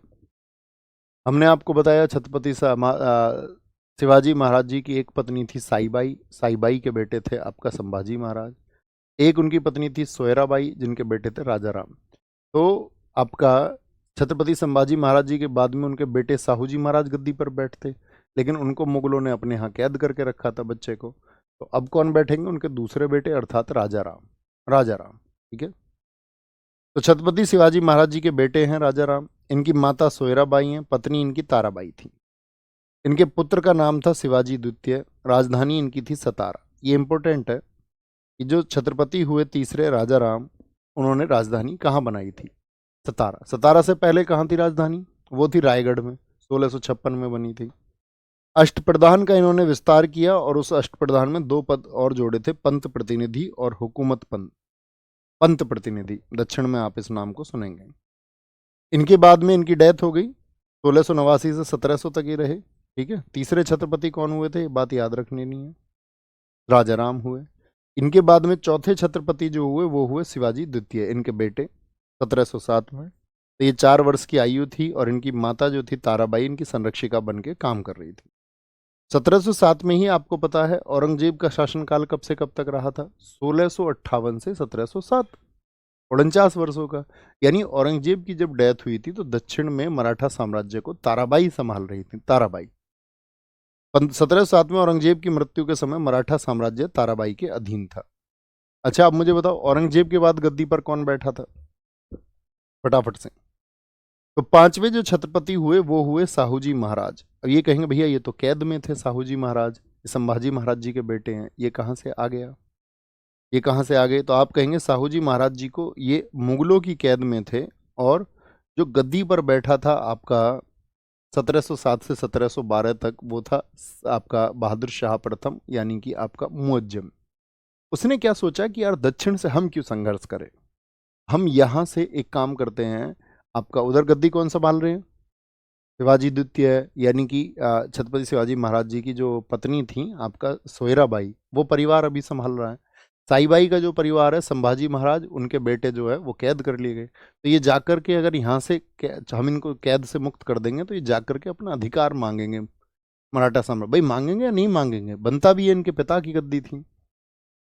हमने आपको बताया छत्रपति शिवाजी महाराज जी की एक पत्नी थी साईबाई, साईबाई के बेटे थे आपका संभाजी महाराज। एक उनकी पत्नी थी सोयराबाई, जिनके बेटे थे राजा राम। तो आपका छत्रपति संभाजी महाराज जी के बाद में उनके बेटे साहू जी महाराज गद्दी पर बैठते, लेकिन उनको मुगलों ने अपने यहाँ कैद करके रखा था बच्चे को। तो अब कौन बैठेंगे? उनके दूसरे बेटे अर्थात राजा राम। राजा राम, ठीक है। तो छत्रपति शिवाजी महाराज जी के बेटे हैं राजा राम। इनकी माता सोयराबाई हैं, पत्नी इनकी ताराबाई थी। इनके पुत्र का नाम था शिवाजी द्वितीय। राजधानी इनकी थी सतारा। ये इंपॉर्टेंट है कि जो छत्रपति हुए तीसरे राजा राम, उन्होंने राजधानी कहाँ बनाई थी? सतारा। सतारा से पहले कहाँ थी राजधानी? वो थी रायगढ़ में, 1656 में बनी थी। अष्टप्रधान का इन्होंने विस्तार किया और उस अष्टप्रधान में 2 पद और जोड़े थे, पंत प्रतिनिधि और हुकूमत पंत। पंत प्रतिनिधि, दक्षिण में आप इस नाम को सुनेंगे। इनके बाद में इनकी डेथ हो गई। 1689 से 1700 तक ही रहे, ठीक है। तीसरे छत्रपति कौन हुए थे? बात याद रखनी नहीं है, राजा राम हुए। इनके बाद में चौथे छत्रपति जो हुए वो हुए शिवाजी द्वितीय, इनके बेटे, 1707 में। तो ये 4 वर्ष की आयु थी और इनकी माता जो थी ताराबाई, इनकी संरक्षिका बन के काम कर रही थी। 1707 में ही आपको पता है औरंगजेब का शासनकाल कब से कब तक रहा था? 1658 से 1707, 49 वर्षों का। यानी औरंगजेब की जब डेथ हुई थी तो दक्षिण में मराठा साम्राज्य को ताराबाई संभाल रही थी, ताराबाई। 1707 में औरंगजेब की मृत्यु के समय मराठा साम्राज्य ताराबाई के अधीन था। अच्छा, अब मुझे बताओ औरंगजेब के बाद गद्दी पर कौन बैठा था? फटाफट से। तो 5वें जो छत्रपति हुए वो हुए साहूजी महाराज। अब ये कहेंगे भैया ये तो कैद में थे साहूजी महाराज, ये संभाजी महाराज जी के बेटे हैं, ये कहाँ से आ गया? ये कहाँ से आ गए? तो आप कहेंगे साहूजी महाराज जी को ये मुगलों की कैद में थे और जो गद्दी पर बैठा था आपका 1707 से 1712 तक, वो था आपका बहादुर शाह प्रथम, यानी कि आपका मुअज्जम। उसने क्या सोचा कि यार दक्षिण से हम क्यों संघर्ष करें, हम यहाँ से एक काम करते हैं। आपका उधर गद्दी कौन संभाल रहे हैं? शिवाजी द्वितीय, यानी कि छत्रपति शिवाजी महाराज जी की जो पत्नी थी आपका सोयराबाई, वो परिवार अभी संभाल रहा है। साईबाई का जो परिवार है संभाजी महाराज, उनके बेटे जो है वो कैद कर लिए गए। तो ये जाकर के अगर यहाँ से हम इनको कैद से मुक्त कर देंगे तो ये जाकर के अपना अधिकार मांगेंगे मराठा साम्राज्य। भाई मांगेंगे या नहीं मांगेंगे, बनता भी है, इनके पिता की गद्दी थी।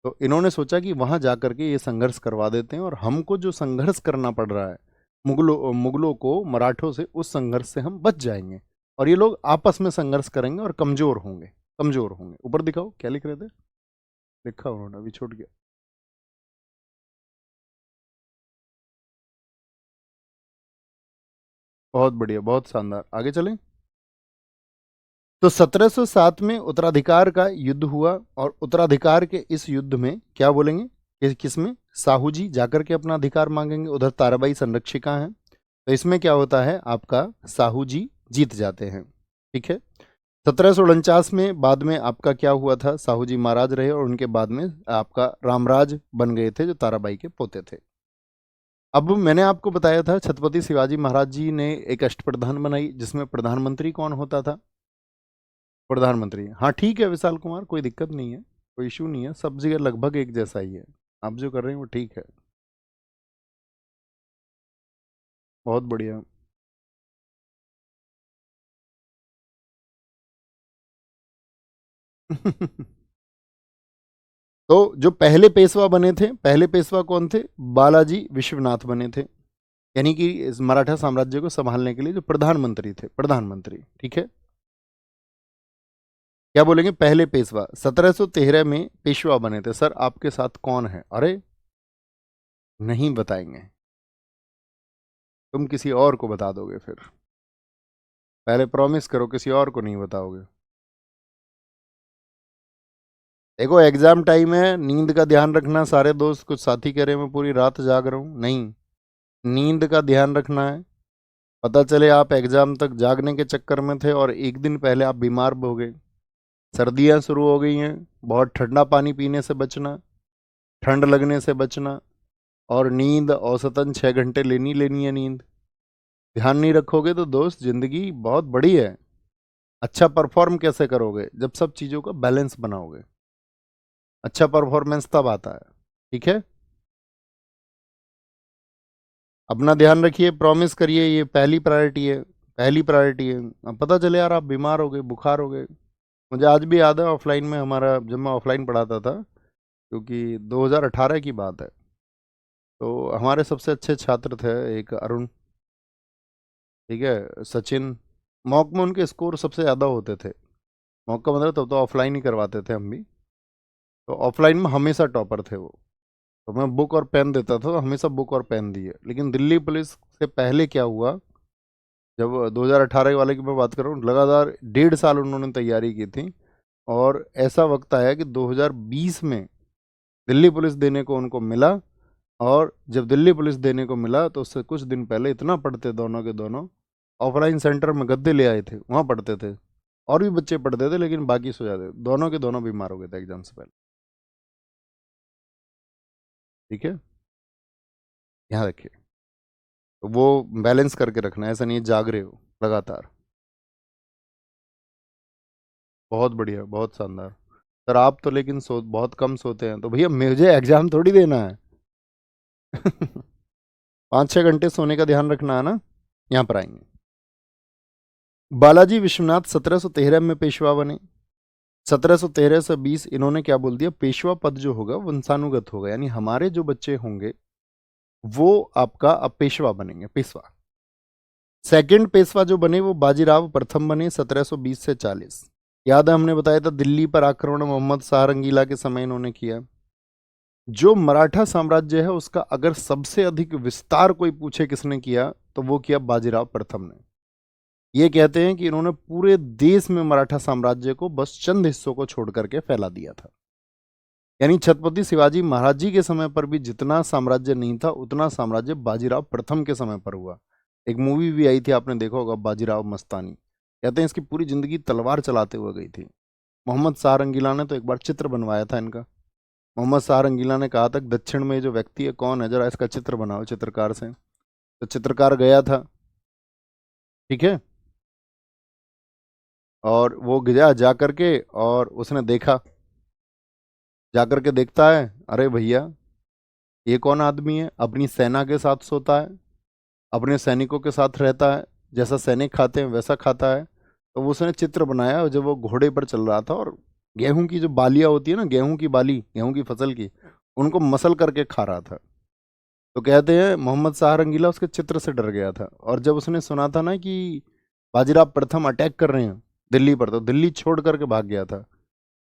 तो इन्होंने सोचा कि वहां जाकर के ये संघर्ष करवा देते हैं और हमको जो संघर्ष करना पड़ रहा है मुगलों को मराठों से, उस संघर्ष से हम बच जाएंगे और ये लोग आपस में संघर्ष करेंगे और कमजोर होंगे, कमजोर होंगे। ऊपर दिखाओ क्या लिख रहे थे, लिखा उन्होंने, अभी छूट गया। बहुत बढ़िया, बहुत शानदार, आगे चलें। तो 1707 में उत्तराधिकार का युद्ध हुआ और उत्तराधिकार के इस युद्ध में क्या बोलेंगे कि किसमें साहू जी जाकर के अपना अधिकार मांगेंगे, उधर ताराबाई संरक्षिका हैं। तो इसमें क्या होता है आपका साहू जी जीत जाते हैं, ठीक है। 1749 में बाद में आपका क्या हुआ था, साहू जी महाराज रहे और उनके बाद में आपका रामराज बन गए थे जो ताराबाई के पोते थे। अब मैंने आपको बताया था छत्रपति शिवाजी महाराज जी ने एक अष्टप्रधान बनाई जिसमें प्रधानमंत्री कौन होता था? प्रधानमंत्री, हाँ ठीक है विशाल कुमार, कोई दिक्कत नहीं है, कोई इशू नहीं है, सब जगह लगभग एक जैसा ही है। आप जो कर रहे हैं वो ठीक है, बहुत बढ़िया। तो जो पहले पेशवा बने थे, पहले पेशवा कौन थे? बालाजी विश्वनाथ बने थे, यानी कि इस मराठा साम्राज्य को संभालने के लिए जो प्रधानमंत्री थे, प्रधानमंत्री, ठीक है। क्या बोलेंगे? पहले पेशवा। 1713 में पेशवा बने थे। सर आपके साथ कौन है? अरे नहीं बताएंगे, तुम किसी और को बता दोगे फिर, पहले प्रॉमिस करो किसी और को नहीं बताओगे। देखो एग्जाम टाइम है, नींद का ध्यान रखना। सारे दोस्त कुछ साथी कह रहे हैं मैं पूरी रात जाग रहा हूँ, नहीं, नींद का ध्यान रखना है। पता चले आप एग्जाम तक जागने के चक्कर में थे और एक दिन पहले आप बीमार हो गए। सर्दियाँ शुरू हो गई हैं, बहुत ठंडा पानी पीने से बचना, ठंड लगने से बचना, और नींद औसतन 6 घंटे लेनी लेनी है नींद। ध्यान नहीं रखोगे तो दोस्त जिंदगी बहुत बड़ी है। अच्छा परफॉर्म कैसे करोगे? जब सब चीज़ों का बैलेंस बनाओगे, अच्छा परफॉर्मेंस तब आता है, ठीक है। अपना ध्यान रखिए, प्रॉमिस करिए, ये पहली प्रायोरिटी है, पहली प्रायोरिटी है। अब पता चले यार आप बीमार हो गए, बुखार हो गए। मुझे आज भी याद है ऑफलाइन में हमारा, जब मैं ऑफलाइन पढ़ाता था, क्योंकि 2018 की बात है, तो हमारे सबसे अच्छे छात्र थे एक अरुण, ठीक है, सचिन। मॉक में उनके स्कोर सबसे ज़्यादा होते थे। मॉक का मतलब तब तो ऑफलाइन ही करवाते थे हम भी। तो ऑफलाइन में हमेशा टॉपर थे वो। तो मैं बुक और पेन देता था, तो हमेशा बुक और पेन दिए। लेकिन दिल्ली पुलिस से पहले क्या हुआ, जब 2018 वाले की मैं बात कर रहा हूँ, लगातार 1.5 साल उन्होंने तैयारी की थी। और ऐसा वक्त आया कि 2020 में दिल्ली पुलिस देने को उनको मिला। और जब दिल्ली पुलिस देने को मिला तो उससे कुछ दिन पहले इतना पढ़ते दोनों के दोनों, ऑफलाइन सेंटर में गद्दे ले आए थे, वहाँ पढ़ते थे। और भी बच्चे पढ़ते थे लेकिन बाकी सो जाते, दोनों के दोनों बीमार हो गए थे एग्जाम से पहले। ठीक है, यहाँ रखिए। तो वो बैलेंस करके रखना है, ऐसा नहीं है जाग रहे हो लगातार। बहुत बढ़िया, बहुत शानदार। सर आप तो लेकिन बहुत कम सोते हैं, तो भैया मुझे एग्जाम थोड़ी देना है। 5-6 घंटे सोने का ध्यान रखना है ना। यहाँ पर आएंगे। बालाजी विश्वनाथ 1713 में पेशवा बने। 1713 से 20 इन्होंने क्या बोल दिया, पेशवा पद जो होगा वंशानुगत होगा, यानी हमारे जो बच्चे होंगे वो आपका अब पेशवा बनेंगे, पेशवा। सेकंड पेशवा जो बने वो बाजीराव प्रथम बने 1720 से 40। याद है हमने बताया था दिल्ली पर आक्रमण मोहम्मद शाह रंगीला के समय इन्होंने किया। जो मराठा साम्राज्य है उसका अगर सबसे अधिक विस्तार कोई पूछे किसने किया, तो वो किया बाजीराव प्रथम ने। ये कहते हैं कि इन्होंने पूरे देश में मराठा साम्राज्य को बस चंद हिस्सों को छोड़ करके फैला दिया था। यानी छत्रपति शिवाजी महाराज जी के समय पर भी जितना साम्राज्य नहीं था उतना साम्राज्य बाजीराव प्रथम के समय पर हुआ। एक मूवी भी आई थी, आपने देखा होगा, बाजीराव मस्तानी। कहते हैं इसकी पूरी जिंदगी तलवार चलाते हुए गई थी। मोहम्मद शाह रंगीला ने तो एक बार चित्र बनवाया था इनका। मोहम्मद शाह रंगीला ने कहा था कि दक्षिण में जो व्यक्ति है कौन है, जरा इसका चित्र बनाओ चित्रकार से। तो चित्रकार गया था, ठीक है, और वो गया जा करके और उसने देखा, जा करके देखता है, अरे भैया ये कौन आदमी है, अपनी सेना के साथ सोता है, अपने सैनिकों के साथ रहता है, जैसा सैनिक खाते हैं वैसा खाता है। तो वो उसने चित्र बनाया, और जब वो घोड़े पर चल रहा था और गेहूं की जो बालियां होती है ना, गेहूं की बाली, गेहूं की फसल की, उनको मसल करके खा रहा था। तो कहते हैं मोहम्मद शाह रंगीला उसके चित्र से डर गया था। और जब उसने सुना था ना कि बाजीराव प्रथम अटैक कर रहे हैं दिल्ली पर, तो दिल्ली छोड़ करके भाग गया था।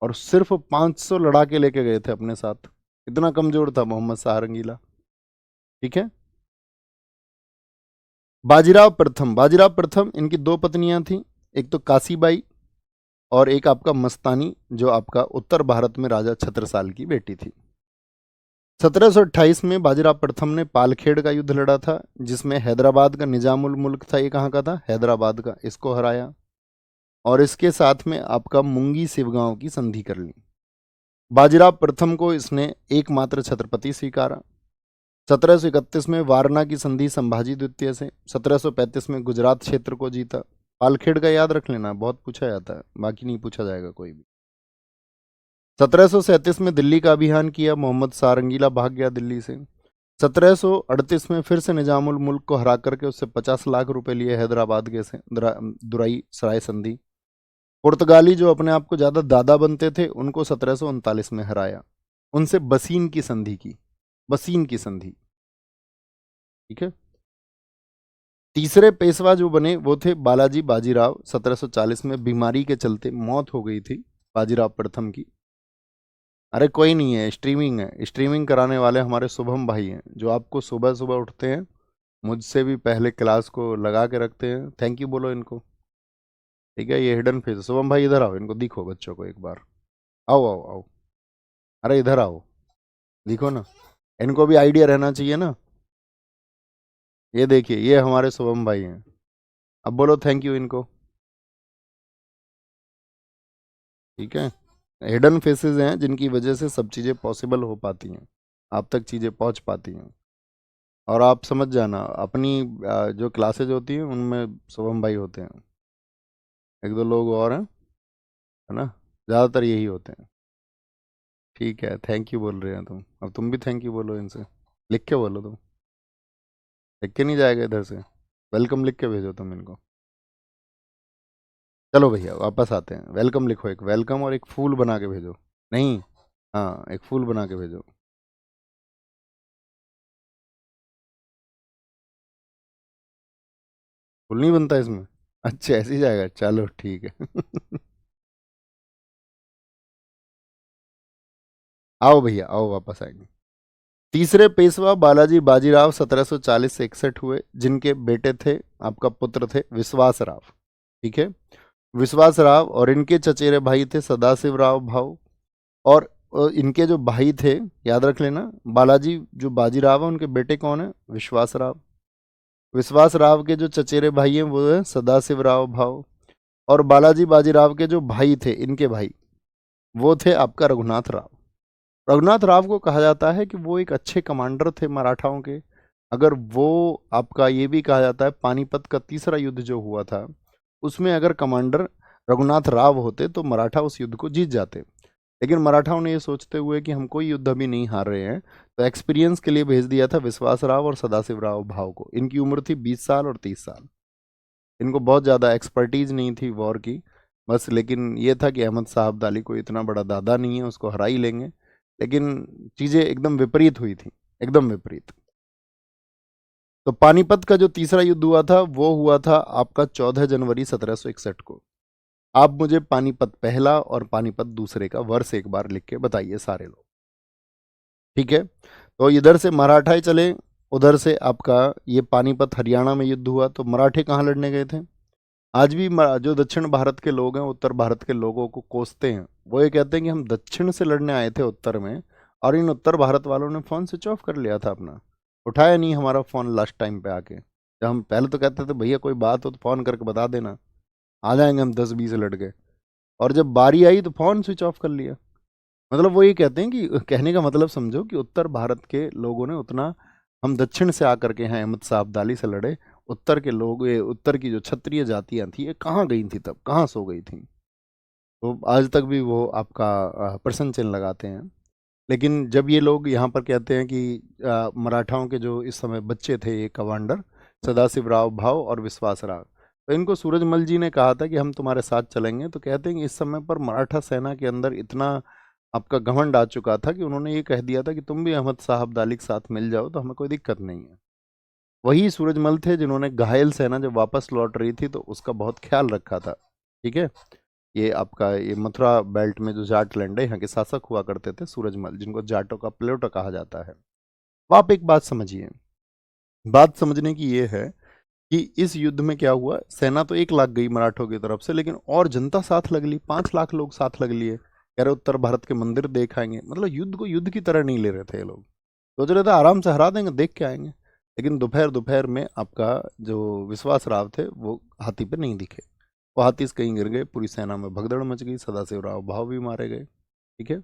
और सिर्फ 500 लड़ाके लेके गए थे अपने साथ। इतना कमजोर था मोहम्मद शाह रंगीला। ठीक है। बाजीराव प्रथम इनकी दो पत्नियां थीं। एक तो काशीबाई और एक आपका मस्तानी, जो आपका उत्तर भारत में राजा छत्रसाल की बेटी थी। 1728 में बाजीराव प्रथम ने पालखेड़ का युद्ध लड़ा था, जिसमें हैदराबाद का निजामुल मुल्क था, ये कहाँ का था, हैदराबाद का, इसको हराया। और इसके साथ में आपका मुंगी शिवगांव की संधि कर ली। बाजीराव प्रथम को इसने एकमात्र छत्रपति स्वीकारा। 1731 में वारना की संधि संभाजी द्वितीय से। 1735 में गुजरात क्षेत्र को जीता। पालखेड़ का याद रख लेना, बहुत पूछा जाता है, बाकी नहीं पूछा जाएगा कोई भी। 1737 में दिल्ली का अभियान किया, मोहम्मद शाह रंगीला भाग गया दिल्ली से। 1738 में फिर से निजामुल मुल्क को हरा करके उससे 50 लाख रुपए लिए हैदराबाद के से दुराई सराय संधि। पुर्तगाली जो अपने आप को ज्यादा दादा बनते थे उनको 1739 में हराया, उनसे बसीन की संधि की, बसीन की संधि। ठीक है। तीसरे पेशवा जो बने वो थे बालाजी बाजीराव। 1740 में बीमारी के चलते मौत हो गई थी बाजीराव प्रथम की। अरे कोई नहीं है, स्ट्रीमिंग है, स्ट्रीमिंग कराने वाले हमारे शुभम भाई हैं, जो आपको सुबह सुबह उठते हैं, मुझसे भी पहले क्लास को लगा के रखते हैं। थैंक यू बोलो इनको। ठीक है, ये हिडन फेस, शुभम भाई इधर आओ, इनको दिखो बच्चों को एक बार। आओ आओ आओ, अरे इधर आओ, दिखो ना, इनको भी आइडिया रहना चाहिए ना। ये देखिए, ये हमारे शुभम भाई हैं। अब बोलो थैंक यू इनको। ठीक है। हिडन फेसेस हैं जिनकी वजह से सब चीज़ें पॉसिबल हो पाती हैं, आप तक चीज़ें पहुंच पाती हैं। और आप समझ जाना, अपनी जो क्लासेज होती हैं उनमें शुभम भाई होते हैं, एक दो लोग और हैं, है ना, ज़्यादातर यही होते हैं। ठीक है, थैंक यू बोल रहे हैं तुम, अब तुम भी थैंक यू बोलो इनसे, लिख के बोलो तुम, लिख के नहीं जाएगा इधर से, वेलकम लिख के भेजो तुम इनको। चलो भैया वापस आते हैं, वेलकम लिखो, एक वेलकम और एक फूल बना के भेजो। नहीं, हाँ एक फूल बना के भेजो। फूल नहीं बनता इसमें, अच्छा ऐसे ही जाएगा, चलो ठीक है। आओ भैया आओ, वापस आएंगे। तीसरे पेशवा बालाजी बाजीराव 1740 से 61 हुए, जिनके बेटे थे, आपका पुत्र थे विश्वास राव। ठीक है, विश्वास राव, और इनके चचेरे भाई थे सदाशिव राव भाव। और इनके जो भाई थे, याद रख लेना, बालाजी जो बाजीराव है उनके बेटे कौन है, विश्वास राव। विश्वास राव के जो चचेरे भाई हैं वो है सदाशिव राव भाव। और बालाजी बाजीराव के जो भाई थे, इनके भाई, वो थे आपका रघुनाथ राव। रघुनाथ राव को कहा जाता है कि वो एक अच्छे कमांडर थे मराठाओं के। अगर वो, आपका ये भी कहा जाता है पानीपत का तीसरा युद्ध जो हुआ था, उसमें अगर कमांडर रघुनाथ राव होते तो मराठा उस युद्ध को जीत जाते। लेकिन मराठाओं ने ये सोचते हुए कि हम कोई युद्ध अभी नहीं हार रहे हैं, तो एक्सपीरियंस के लिए भेज दिया था विश्वास राव और सदाशिव राव भाव को। इनकी उम्र थी 20 साल और 30 साल। इनको बहुत ज़्यादा एक्सपर्टीज नहीं थी वॉर की, बस लेकिन ये था कि अहमद साहब अब्दाली को इतना बड़ा दादा नहीं है, उसको हरा ही लेंगे। लेकिन चीज़ें एकदम विपरीत हुई थी, एकदम विपरीत। तो पानीपत का जो तीसरा युद्ध हुआ था वो हुआ था आपका 14 जनवरी 1761 को। आप मुझे पानीपत पहला और पानीपत दूसरे का वर्ष एक बार लिख के बताइए सारे लोग। ठीक है, तो इधर से मराठा चले, उधर से आपका ये पानीपत हरियाणा में युद्ध हुआ। तो मराठे कहाँ लड़ने गए थे? आज भी जो दक्षिण भारत के लोग हैं उत्तर भारत के लोगों को कोसते हैं, वो ये कहते हैं कि हम दक्षिण से लड़ने आए थे उत्तर में, और इन उत्तर भारत वालों ने फ़ोन स्विच ऑफ कर लिया था अपना, उठाया नहीं हमारा फ़ोन लास्ट टाइम पे आके। जब हम पहले तो कहते थे भैया कोई बात हो तो फ़ोन करके बता देना, आ जाएंगे हम 10-20 लड़के, और जब बारी आई तो फ़ोन स्विच ऑफ कर लिया। मतलब वो ये कहते हैं कि, कहने का मतलब समझो कि उत्तर भारत के लोगों ने उतना, हम दक्षिण से आकर के हैं अहमद साहब अब्दाली से लड़े, उत्तर के लोग, ये उत्तर की जो क्षत्रिय जातियां थी ये कहाँ गई थी, तब कहाँ सो गई थी। तो आज तक भी वो आपका प्रश्न चिन्ह लगाते हैं। लेकिन जब ये लोग यहाँ पर कहते हैं कि मराठाओं के जो इस समय बच्चे थे, ये कमांडर सदाशिव राव भाव और विश्वास राव, तो इनको सूरजमल जी ने कहा था कि हम तुम्हारे साथ चलेंगे। तो कहते हैं कि इस समय पर मराठा सेना के अंदर इतना आपका घमंड आ चुका था कि उन्होंने ये कह दिया था कि तुम भी अहमद साहब अब्दाली के साथ मिल जाओ तो हमें कोई दिक्कत नहीं है। वही सूरजमल थे जिन्होंने घायल सेना जब वापस लौट रही थी तो उसका बहुत ख्याल रखा था। ठीक है, ये आपका ये मथुरा बेल्ट में जो जाट लैंड है, यहाँ के शासक हुआ करते थे सूरजमल, जिनको जाटों का प्लेटो कहा जाता है। अब आप एक बात समझिए, बात समझने की ये है कि इस युद्ध में क्या हुआ, सेना तो 1 लाख गई मराठों की तरफ से, लेकिन और जनता साथ लग ली, 5 लाख लोग साथ लग लिए, कह रहे उत्तर भारत के मंदिर देख आएंगे। मतलब युद्ध को युद्ध की तरह नहीं ले रहे थे ये लोग, सोच रहे थे आराम से हरा देंगे, देख के आएंगे। लेकिन दोपहर दोपहर में आपका जो विश्वास राव थे वो हाथी पे नहीं दिखे, वो हाथी से कहीं गिर गए, पूरी सेना में भगदड़ मच गई, सदाशिव राव भाव भी मारे गए। ठीक है,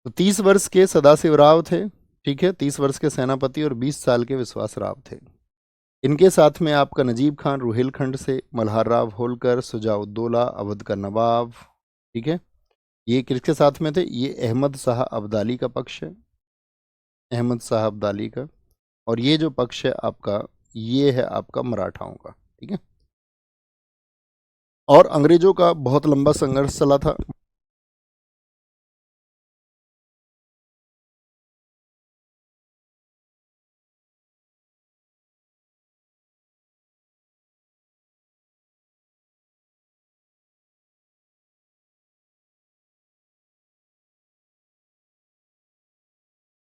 तो 30 वर्ष के सदाशिव राव थे, ठीक है, 30 वर्ष के सेनापति, और 20 साल के विश्वास राव थे। इनके साथ में आपका नजीब खान रुहेलखंड से, मल्हार राव होलकर, सुजाउद्दौला अवध का नवाब। ठीक है, ये किसके साथ में थे, ये अहमद शाह अब्दाली का पक्ष है, अहमद शाह अब्दाली का। और ये जो पक्ष है आपका, ये है आपका मराठाओं का। ठीक है, और अंग्रेजों का बहुत लंबा संघर्ष चला था।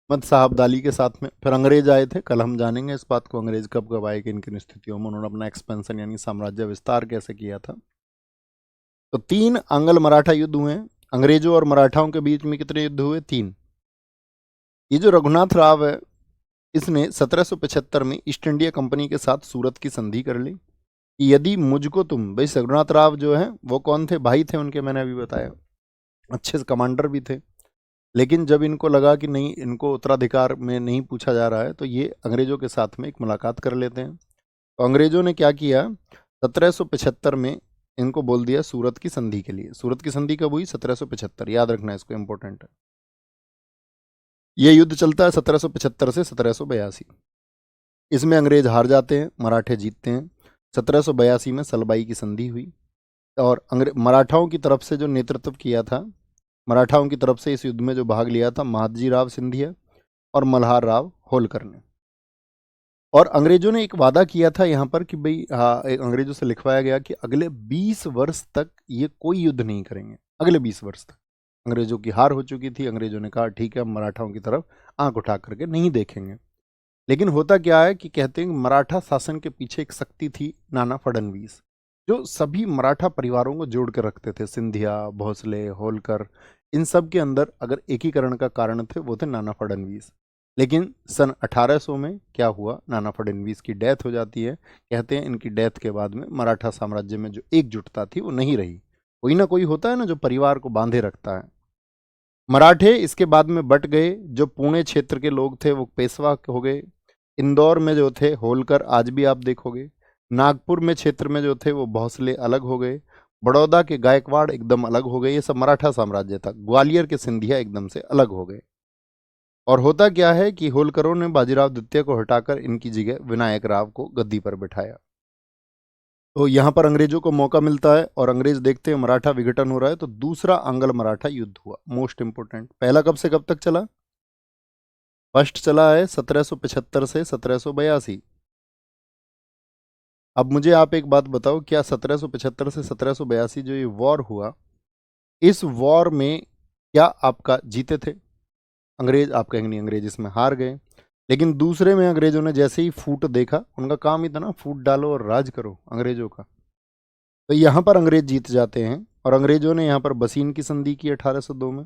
अहमद साहब अब्दाली के साथ में फिर अंग्रेज आए थे, कल हम जानेंगे इस बात को, अंग्रेज कब कब आए, किन किन स्थितियों में उन्होंने अपना एक्सपेंशन यानी साम्राज्य विस्तार कैसे किया था। तो 3 आंग्ल मराठा युद्ध हुए हैं। अंग्रेजों और मराठाओं के बीच में कितने युद्ध हुए, 3। ये जो रघुनाथ राव है, इसने 1775 में ईस्ट इंडिया कंपनी के साथ सूरत की संधि कर ली कि यदि मुझको तुम, भाई रघुनाथ राव जो है वो कौन थे, भाई थे उनके, मैंने अभी बताया, अच्छे से कमांडर भी थे। लेकिन जब इनको लगा कि नहीं, इनको उत्तराधिकार में नहीं पूछा जा रहा है, तो ये अंग्रेजों के साथ में एक मुलाकात कर लेते हैं। तो अंग्रेजों ने क्या किया, 1775 में इनको बोल दिया सूरत की संधि के लिए। सूरत की संधि कब हुई, 1775, याद रखना इसको, इंपॉर्टेंट है। ये युद्ध चलता है 1775 से 1782। इसमें अंग्रेज हार जाते हैं, मराठे जीतते हैं। 1782 में सलबाई की संधि हुई, और मराठाओं की तरफ से जो नेतृत्व किया था, मराठाओं की तरफ से इस युद्ध में जो भाग लिया था, महादजी राव सिंधिया और मल्हार राव होलकर ने। और अंग्रेजों ने एक वादा किया था यहाँ पर कि भाई, हाँ, अंग्रेजों से लिखवाया गया कि अगले 20 वर्ष तक ये कोई युद्ध नहीं करेंगे, अगले 20 वर्ष तक। अंग्रेजों की हार हो चुकी थी। अंग्रेजों ने कहा ठीक है, हम मराठाओं की तरफ आंख उठा करके नहीं देखेंगे। लेकिन होता क्या है कि कहते हैं कि मराठा शासन के पीछे एक शक्ति थी, नाना फडणवीस, जो सभी मराठा परिवारों को जोड़ कर रखते थे। सिंधिया, भोसले, होलकर, इन सब के अंदर अगर एकीकरण का कारण थे वो थे नाना फडणवीस। लेकिन सन 1800 में क्या हुआ, नाना फडणवीस की डेथ हो जाती है। कहते हैं इनकी डेथ के बाद में मराठा साम्राज्य में जो एकजुटता थी वो नहीं रही। कोई ना कोई होता है ना जो परिवार को बांधे रखता है। मराठे इसके बाद में बट गए। जो पुणे क्षेत्र के लोग थे वो पेशवा हो गए। इंदौर में जो थे होलकर, आज भी आप देखोगे। नागपुर में क्षेत्र में जो थे वो भोसले अलग हो गए। बड़ौदा के गायकवाड़ एकदम अलग हो गए। ये सब मराठा साम्राज्य था। ग्वालियर के सिंधिया एकदम से अलग हो गए। और होता क्या है कि होलकरों ने बाजीराव द्वितीय को हटाकर इनकी जगह विनायक राव को गद्दी पर बिठाया। तो यहाँ पर अंग्रेजों को मौका मिलता है और अंग्रेज देखते हैं मराठा विघटन हो रहा है, तो दूसरा आंग्ल मराठा युद्ध हुआ। मोस्ट इंपोर्टेंट, पहला कब से कब तक चला? फर्स्ट चला है 1775 से 1782। अब मुझे आप एक बात बताओ, क्या 1775 से 1782 जो ये वॉर हुआ, इस वॉर में क्या आपका जीते थे अंग्रेज? आप कहेंगे नहीं, अंग्रेज इसमें हार गए। लेकिन दूसरे में अंग्रेजों ने जैसे ही फूट देखा, उनका काम ही था ना फूट डालो और राज करो अंग्रेजों का, तो यहाँ पर अंग्रेज जीत जाते हैं। और अंग्रेजों ने यहाँ पर बसीन की संधि की 1802 में।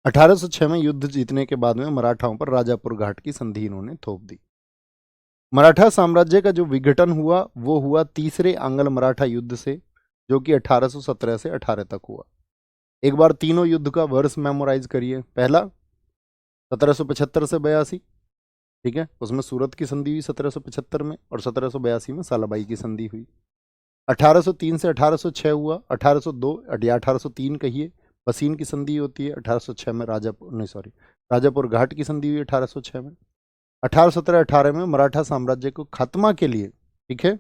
1806 में युद्ध जीतने के बाद में मराठाओं पर राजापुर घाट की संधि इन्होंने थोप दी। मराठा साम्राज्य का जो विघटन हुआ वो हुआ तीसरे आंग्ल मराठा युद्ध से, जो कि 1817 से 18 तक हुआ। एक बार तीनों युद्ध का वर्ष मेमोराइज करिए। पहला 1775 से 82, ठीक है, उसमें सूरत की संधि हुई 1775 में, और 1782 में सालाबाई की संधि हुई। 1803 से 1806 हुआ। 1802 या 1803 कहिए, बसीन की संधि होती है। 1806 में राजापुर घाट की संधि हुई 1806 में। 1817-18 में मराठा साम्राज्य को खात्मा के लिए, ठीक है,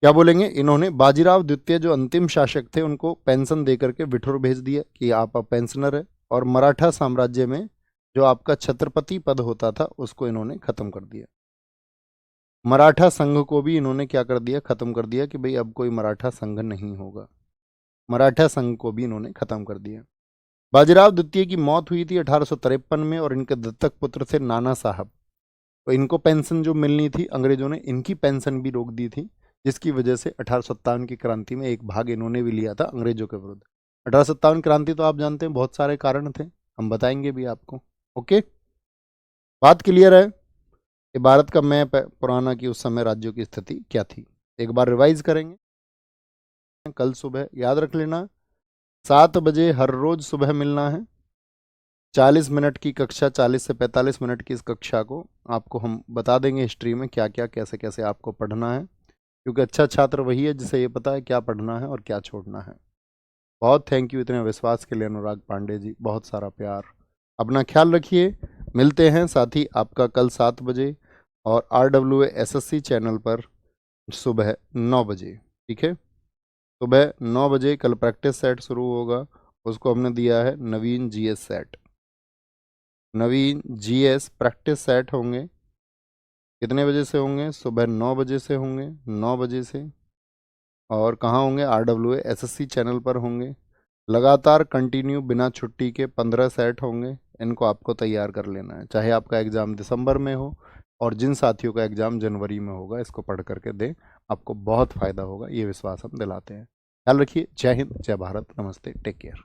क्या बोलेंगे, इन्होंने बाजीराव द्वितीय जो अंतिम शासक थे उनको पेंशन दे करके विठुर भेज दिया कि आप अब पेंशनर है। और मराठा साम्राज्य में जो आपका छत्रपति पद होता था उसको इन्होंने खत्म कर दिया। मराठा संघ को भी इन्होंने क्या कर दिया, खत्म कर दिया कि भाई अब कोई मराठा संघ नहीं होगा। मराठा संघ को भी इन्होंने खत्म कर दिया। बाजीराव द्वितीय की मौत हुई थी 1853 में, और इनके दत्तक पुत्र थे नाना साहब। तो इनको पेंशन जो मिलनी थी, अंग्रेजों ने इनकी पेंशन भी रोक दी थी, जिसकी वजह से 1857 की क्रांति में एक भाग इन्होंने भी लिया था अंग्रेजों के विरुद्ध। 1857 क्रांति तो आप जानते हैं बहुत सारे कारण थे, हम बताएंगे भी आपको। ओके, बात क्लियर है? ये भारत का मैप है पुराना कि उस समय राज्यों की स्थिति क्या थी। एक बार रिवाइज करेंगे। कल सुबह याद रख लेना, 7 बजे हर रोज सुबह मिलना है। 40 मिनट की कक्षा, 40 से 45 मिनट की इस कक्षा को आपको हम बता देंगे हिस्ट्री में क्या क्या कैसे कैसे आपको पढ़ना है, क्योंकि अच्छा छात्र वही है जिसे ये पता है क्या पढ़ना है और क्या छोड़ना है। बहुत थैंक यू इतने विश्वास के लिए अनुराग पांडे जी, बहुत सारा प्यार। अपना ख्याल रखिए, मिलते हैं साथी आपका कल 7 बजे और RWA SSC चैनल पर सुबह 9 बजे, ठीक है। सुबह 9 बजे कल प्रैक्टिस सेट शुरू होगा, उसको हमने दिया है नवीन GS सेट। नवीन GS प्रैक्टिस सेट होंगे, कितने बजे से होंगे? सुबह 9 बजे से होंगे, 9 बजे से। और कहाँ होंगे? RWA SSC चैनल पर होंगे। लगातार कंटिन्यू बिना छुट्टी के 15 सेट होंगे, इनको आपको तैयार कर लेना है, चाहे आपका एग्ज़ाम दिसंबर में हो और जिन साथियों का एग्ज़ाम जनवरी में होगा, इसको पढ़ करके दें, आपको बहुत फ़ायदा होगा, ये विश्वास हम दिलाते हैं। ख्याल रखिए। जय हिंद, जय भारत, नमस्ते, टेक केयर।